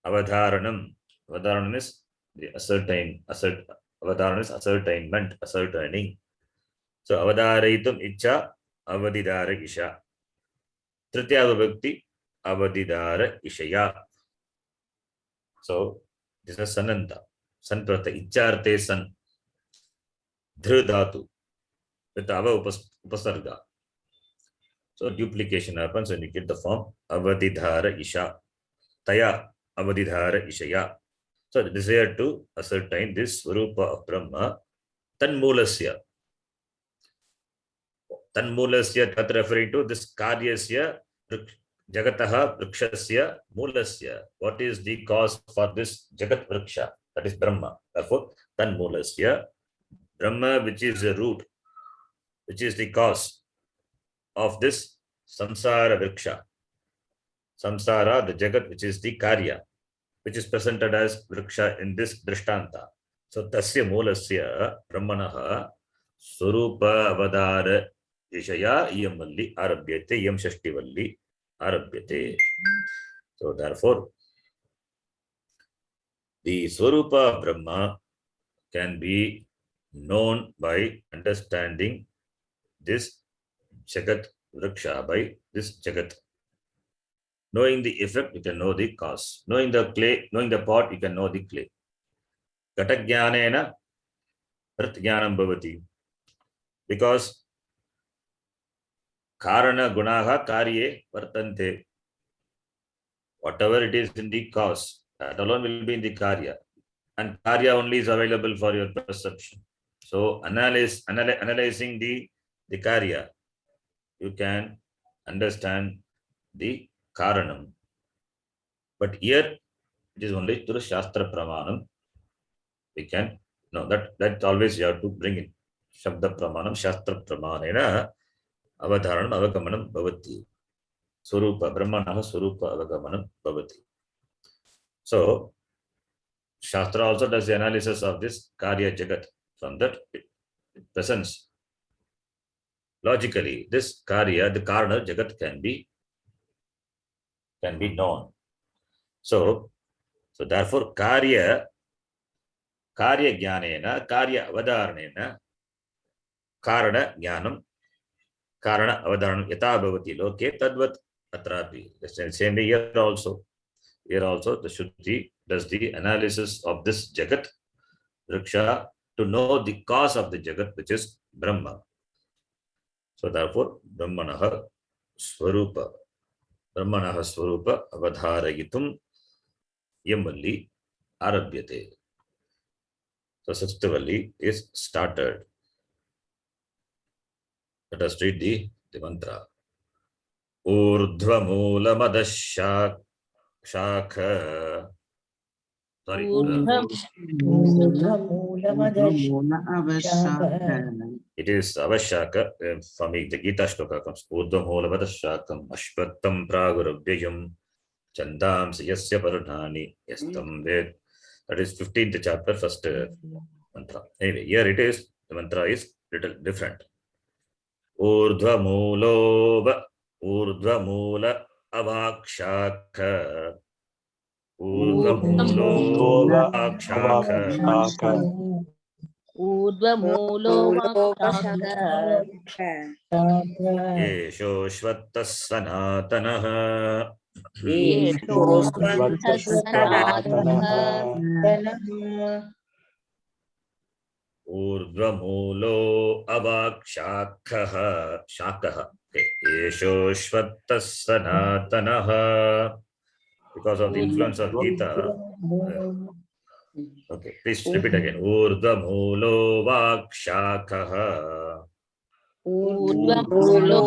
Avadharanam. Avadharanam is the avadharanam is ascertainment, ascertaining. So avadharayitum icha avadidhara isha. Tritya vibhakti avadidhara ishaya. So this is sananta. San prata, icharte san. Dhru dhatu. With ava upasarga. So duplication happens when you get the form avadidhara isha. Taya avadidhara ishaya. So the desire to ascertain this swarupa of Brahma. Tanmulasya. Tanmulasya, that referring to this karyasya jagataha vrikshasya mulasya. What is the cause for this jagat vriksha? That is Brahma. Therefore, tanmulasya, Brahma, which is the root, which is the cause of this samsara vriksha. Samsara, the jagat, which is the karya, which is presented as vriksha in this drishtanta. So, tasya mulasya brahmanaha swarupa avadhara ishaya iyammalli arabhyate, iyam shashtivalli arabhyate. So, therefore, the swarupa of Brahma can be known by understanding this jagat vriksha, by this jagat. Knowing the effect, you can know the cause. Knowing the clay, knowing the pot, you can know the clay. Gatagyanena pratgyanam bhavati. Because karana gunaha karye vartante. Whatever it is in the cause, that alone will be in the karya. And karya only is available for your perception. So analyzing the karya, you can understand the karanam. But here it is only through Shastra Pramanam. We can know that always you have to bring in Shabda Pramanam, Shastra Pramanena, Avadharanam, Avagamanam, Bhavati. Swarupa, Brahmanaha Swarupa Avagamanam, Bhavati. So, Shastra also does the analysis of this Karya Jagat. From that, it presents logically this karya, the karana jagat can be known. So therefore karya jnanena, karya avadharanena, karana jnanam, karana avadharanam yata bhavati loke tadvat atrapi. The same way here also. Here also the Shruti does the analysis of this jagat, vriksha, to know the cause of the jagat, which is Brahma. So therefore, Brahmanaha Swarupa avadharayitum Yamvalli Arabhyate. So Sasthavalli is started. Let us read the mantra. Urdhva Moola Madashakha. Sorry. It is avashaka. For me, the Gita shloka comes. Urdhva Moola Madashakam Ashvattam Pragurabhyayam Chandam Yasya Parudhani Yastam Ved. That is 15th chapter, first mantra. Anyway, here it is. The mantra is little different. Urdhva Moola Avakshaka. Urdhva Moola Avakshaka. Urdhva Moola Vakshaka. Yesho Shvattas Sanatanaha. Yesho Sanatanaha. Urdhva Moola Avakshaka. Shakaha. Yesho Shvattas Sanatanaha. Because of the influence of Gita. Okay, please repeat again. Urdhva Moola Vakshaka. Urdhva Moola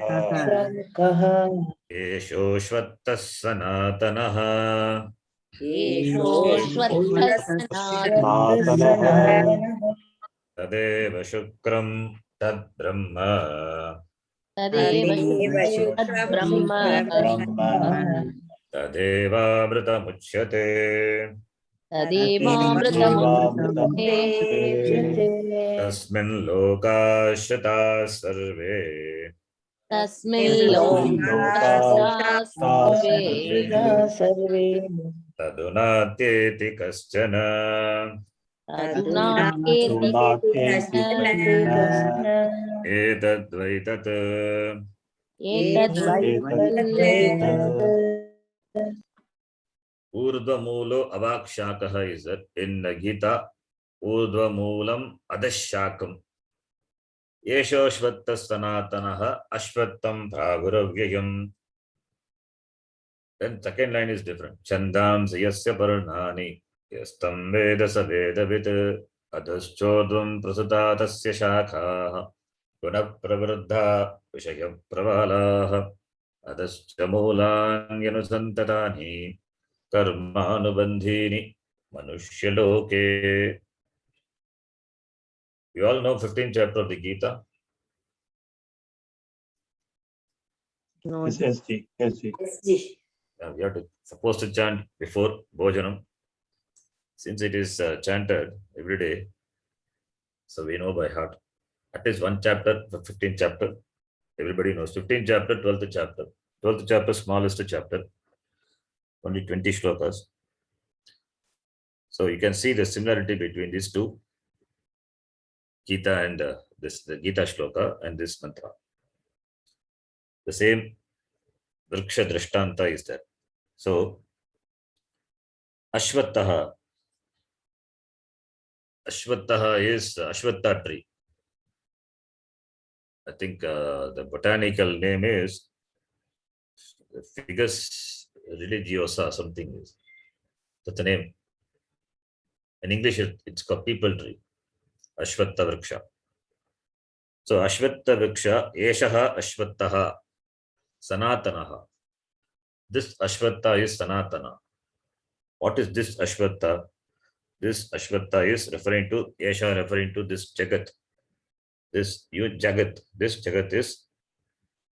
Vakshaka. Yesho Shvattas Sanatanaha. Yesho Shvattas Tadeva Shukram Tad Brahma. Tadeva Shukram Brahma. Tadeva Amrita Muchyate. Tadeva Amritamukhyate. Tasmin Lokashata Sarve. Tasmin Lokasya Sarve. Tadunatyeti Kaschana. Adunaketi Etadvaitat. Urdhva Moola Avakshakaha is that in the Gita. Urdhva Moolam Adashakam. Yesho Shvattas Sanatanaha Ashvattam Praguravyayam. Then second line is different. Chandam Yasya Parnani Yastam Veda Savedavit Adaschodvam Prasata Tasya Shakha Guna Pravruddha Vishaya Pravalaha Adaschamulan Yanusantatani Karmanubandhini Manushya. You all know 15th chapter of the Gita. SG. We have to supposed to chant before Bhojanam. Since it is chanted every day, so we know by heart. At least one chapter, the 15th chapter, everybody knows. 15th chapter, 12th chapter. 12th chapter, smallest chapter. Only 20 shlokas. So you can see the similarity between these two. Gita and the Gita shloka and this mantra. The same vriksha drishtanta is there. So Ashvattaha is Ashvatta tree. I think the botanical name is Ficus religiosa, something is. That's the name. In English, it's called people tree. Ashvatta vriksha. So Ashvatta vriksha, Eshaha Ashvattaha, Sanatanaha. This Ashvatta is Sanatana. What is this Ashvatta? This Ashvatta is referring to Esha, referring to this Jagat. This Jagat. This Jagat is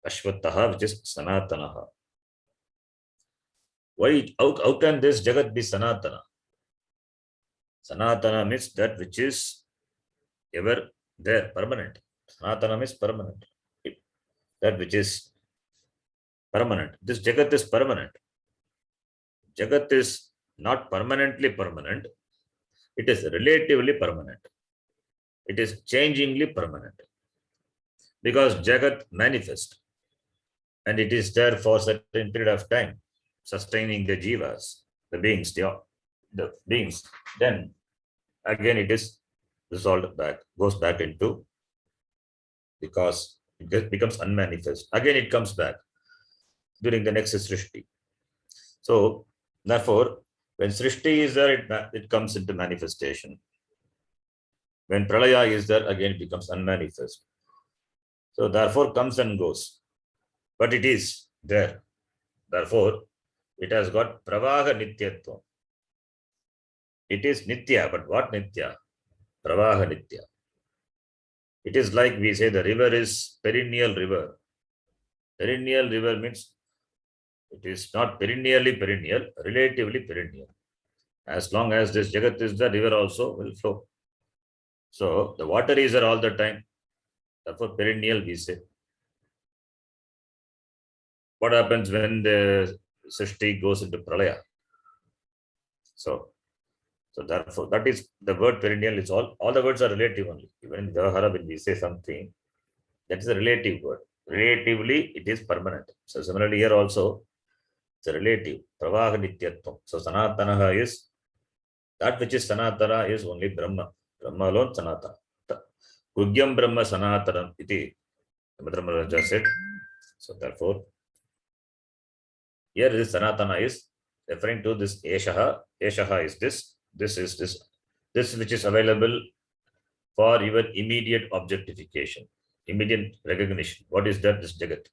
Ashvattaha, which is Sanatanaha. Why? How can this Jagat be Sanatana? Sanatana means that which is ever there, permanent. Sanatanam is permanent. That which is permanent. This Jagat is permanent. Jagat is not permanently permanent. It is relatively permanent. It is changingly permanent. Because Jagat manifests and it is there for a certain period of time, sustaining the jivas, the beings, the beings. Then again it is resolved back, goes back into, because it becomes unmanifest. Again it comes back during the next Srishti. So therefore, when Srishti is there, it comes into manifestation. When Pralaya is there, again it becomes unmanifest. So therefore comes and goes. But it is there. Therefore, it has got Pravaha Nityatva. It is Nitya, but what Nitya? Pravaha Nitya. It is like we say the river is perennial river. Perennial river means it is not perennially perennial, relatively perennial. As long as this Jagat is the river also will flow. So the water is there all the time. Therefore perennial we say. What happens when the Srishti goes into Pralaya? So therefore that is the word perennial is all the words are relative only. Even in Vyavahara when we say something, that is a relative word. Relatively it is permanent. So similarly here also it's a relative. Pravaha Nityatvam. So Sanatana is that which is Sanatana is only Brahma. Brahma alone Sanatana. Gugyam Brahma Sanataram iti Madhurama said. So therefore here this Sanatana is referring to this Eshaha. Eshaha is this. This is this which is available for your immediate objectification, immediate recognition. What is that? This Jagat.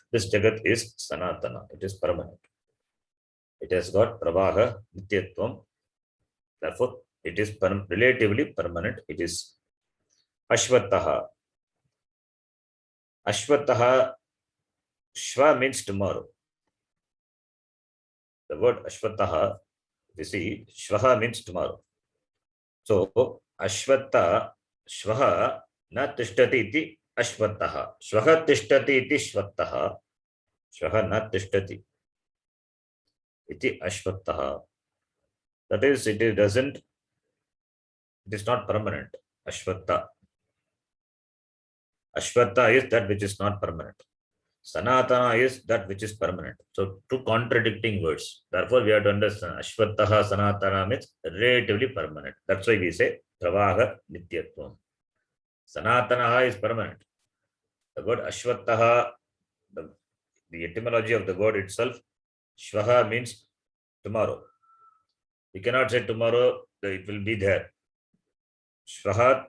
This Jagat is Sanatana. It is permanent. It has got Pravaha, Nityatvam. Therefore, it is relatively permanent. It is Ashvataha. Ashvataha, Shva means tomorrow. The word Ashvataha, you see, Shvaha means tomorrow. So, Ashvata, Shvaha, na tishtati iti Ashvataha. Shvaha tishtati iti Shvataha. Shvaha na tishtati iti Ashvataha. That is, it is not permanent. Ashvata. Ashvata is that which is not permanent. Sanatana is that which is permanent. So two contradicting words. Therefore, we have to understand Ashvataha Sanatana means relatively permanent. That's why we say Pravaha Nityatvam. Sanatana is permanent. The word Ashvataha, the etymology of the word itself, Shvaha means tomorrow. We cannot say tomorrow it will be there. Shvaha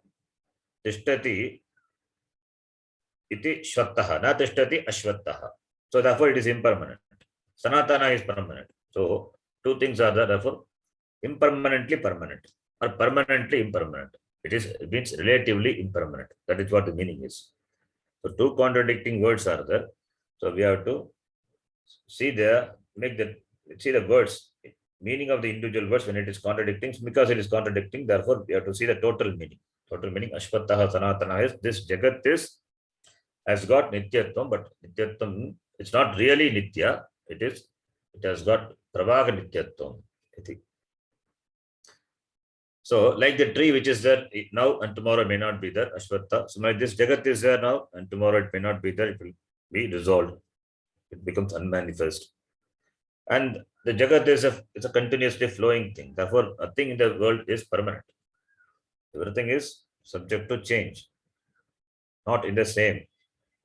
tishtati iti shvattaha, na tishtati ashvattaha. So therefore it is impermanent. Sanatana is permanent. So two things are there, therefore impermanently permanent or permanently impermanent. It means relatively impermanent. That is what the meaning is. So two contradicting words are there. So we have to see the words, meaning of the individual words when it is contradicting. Because it is contradicting, therefore we have to see the total meaning. Total meaning Ashvataha Sanatana is this Jagat has got Nityatvam, but Nityatvam, it's not really Nitya. It has got Pravaha Nityatvam. So, like the tree which is there now and tomorrow may not be there, Ashvatha. So, like this Jagat is there now and tomorrow it may not be there, it will be dissolved. It becomes unmanifest. And the Jagat is it's a continuously flowing thing. Therefore, nothing in the world is permanent. Everything is subject to change. Not in the same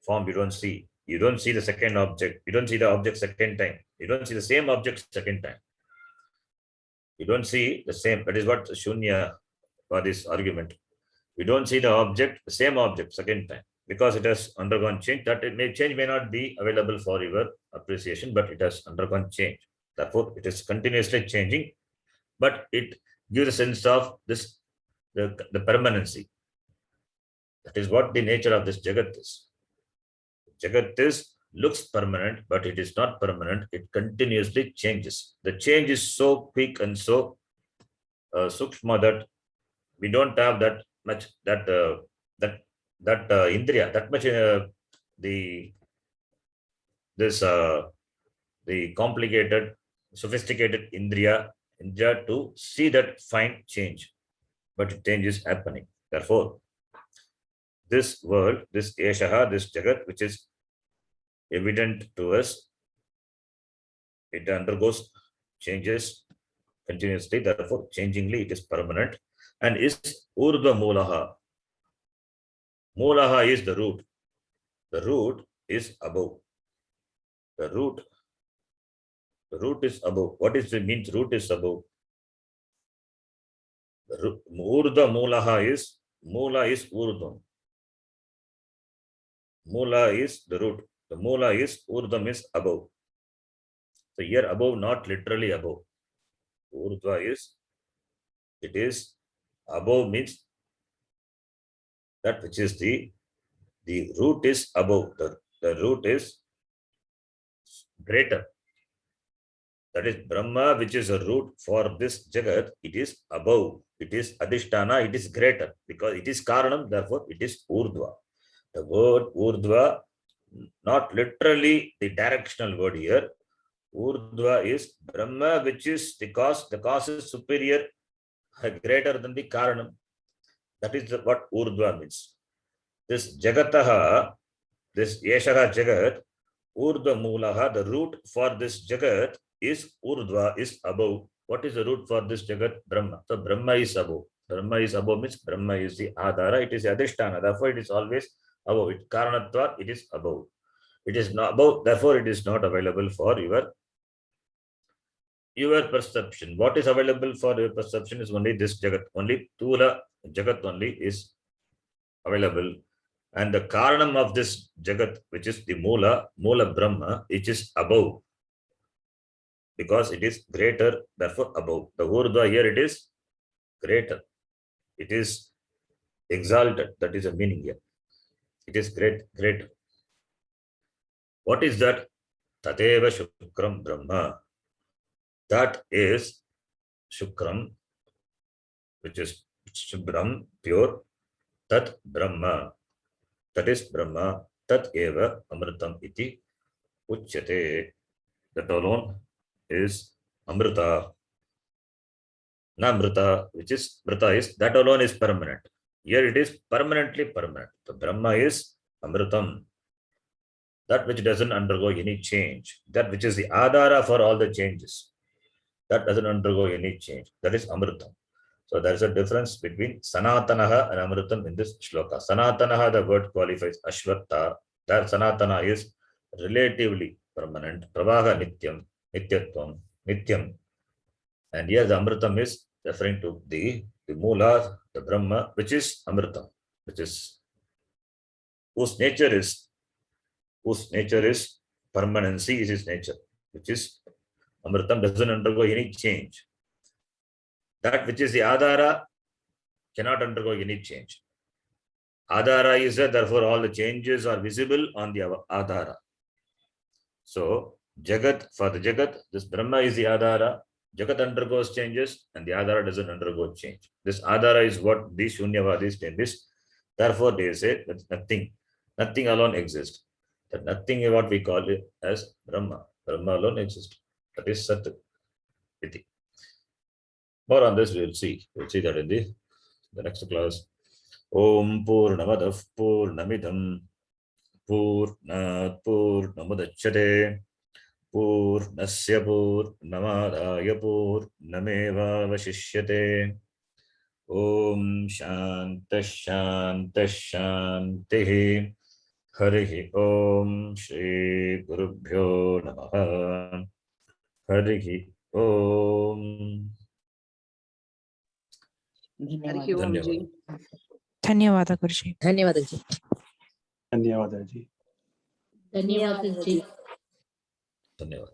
form you don't see. You don't see the second object. You don't see the object second time. You don't see the same object second time. You don't see the same. That is what Shunya for this argument. We don't see the same object second time because it has undergone change. That change may not be available for your appreciation, but it has undergone change. Therefore, it is continuously changing, but it gives a sense of the permanency. That is what the nature of this Jagat is. Jagat looks permanent, but it is not permanent. It continuously changes. The change is so quick and so sukshma that we don't have that much that that Indriya, that much the complicated, sophisticated Indriya to see that fine change, but change is happening. Therefore, this world, this Eshaha, this Jagat, which is evident to us, it undergoes changes continuously. Therefore, changingly, it is permanent and is Urdhva Mulaha. Mulaha is the root. The root is above. The root is above. What is it means? Root is above. Urdhva Mulaha is, Mula is Urdhvam. Mula is the root. The Mula is, Urdhvam is above. So here above, not literally above. Urdhva is, it is above means that which is the root is above. The root is greater. That is Brahma, which is a root for this Jagat. It is above. It is Adhisthana. It is greater because it is Karanam. Therefore, it is Urdhva. The word Urdhva, not literally the directional word here. Urdhva is Brahma, which is the cause. The cause is superior, greater than the Karanam. That is what Urdhva means. This Jagataha, this Yeshaha Jagat, Urdhva Mulaha, the root for this Jagat is Urdhva, is above. What is the root for this Jagat? Brahma. So Brahma is above. Brahma is above means Brahma is the Adhara, it is Adhisthana. Therefore, it is always above. It Karanatva, it is above. It is not above, therefore, it is not available for your perception. What is available for your perception is only this Jagat. Only Tula Jagat only is available. And the Karanam of this Jagat, which is the Mula Brahma, which is above. Because it is greater, therefore above. The Urdhva here, it is greater. It is exalted. That is the meaning here. It is greater. What is that? Tateva Shukram Brahma. That is Shukram, which is Shubram, pure. Tat Brahma. That is Brahma. Tat Eva Amritam Iti Uchyate. That alone is Amrita. Namrita, which is Mrita is, that alone is permanent. Here it is permanently permanent. The Brahma is Amritam. That which doesn't undergo any change. That which is the Adhara for all the changes. That doesn't undergo any change. That is Amritam. So there is a difference between Sanatanaha and Amritam in this shloka. Sanatanaha, the word qualifies Ashwatha. That Sanatana is relatively permanent. Pravaha Nityam, Nityatvam, Nityam. And here the Amritam is referring to the Mula, the Brahma, which is Amritam, which is whose nature is permanency is his nature, which is Amritam, doesn't undergo any change. That which is the Adhara cannot undergo any change. Adhara is there, therefore all the changes are visible on the Adhara. So Jagat, for the Jagat, this Brahma is the Adhara. Jagat undergoes changes and the Adhara doesn't undergo change. This Adhara is what these Shunyavadis tell this. Therefore, they say that nothing alone exists. That nothing is what we call it as Brahma. Brahma alone exists. That is Sat Iti. More on this we will see. We'll see that in the next class. Om Purnamadav Purnamidam Purnat Purnamudachyate Purnasya Purnamadaya Purnameva Vashishyate. Om Shanta Shanta Shantihi. Harihi Om Shri Gurubhyo Namaha. Harihi Om. धन्यवाद गुरुजी. धन्यवाद जी. धन्यवाद जी. धन्यवाद जी. धन्यवाद.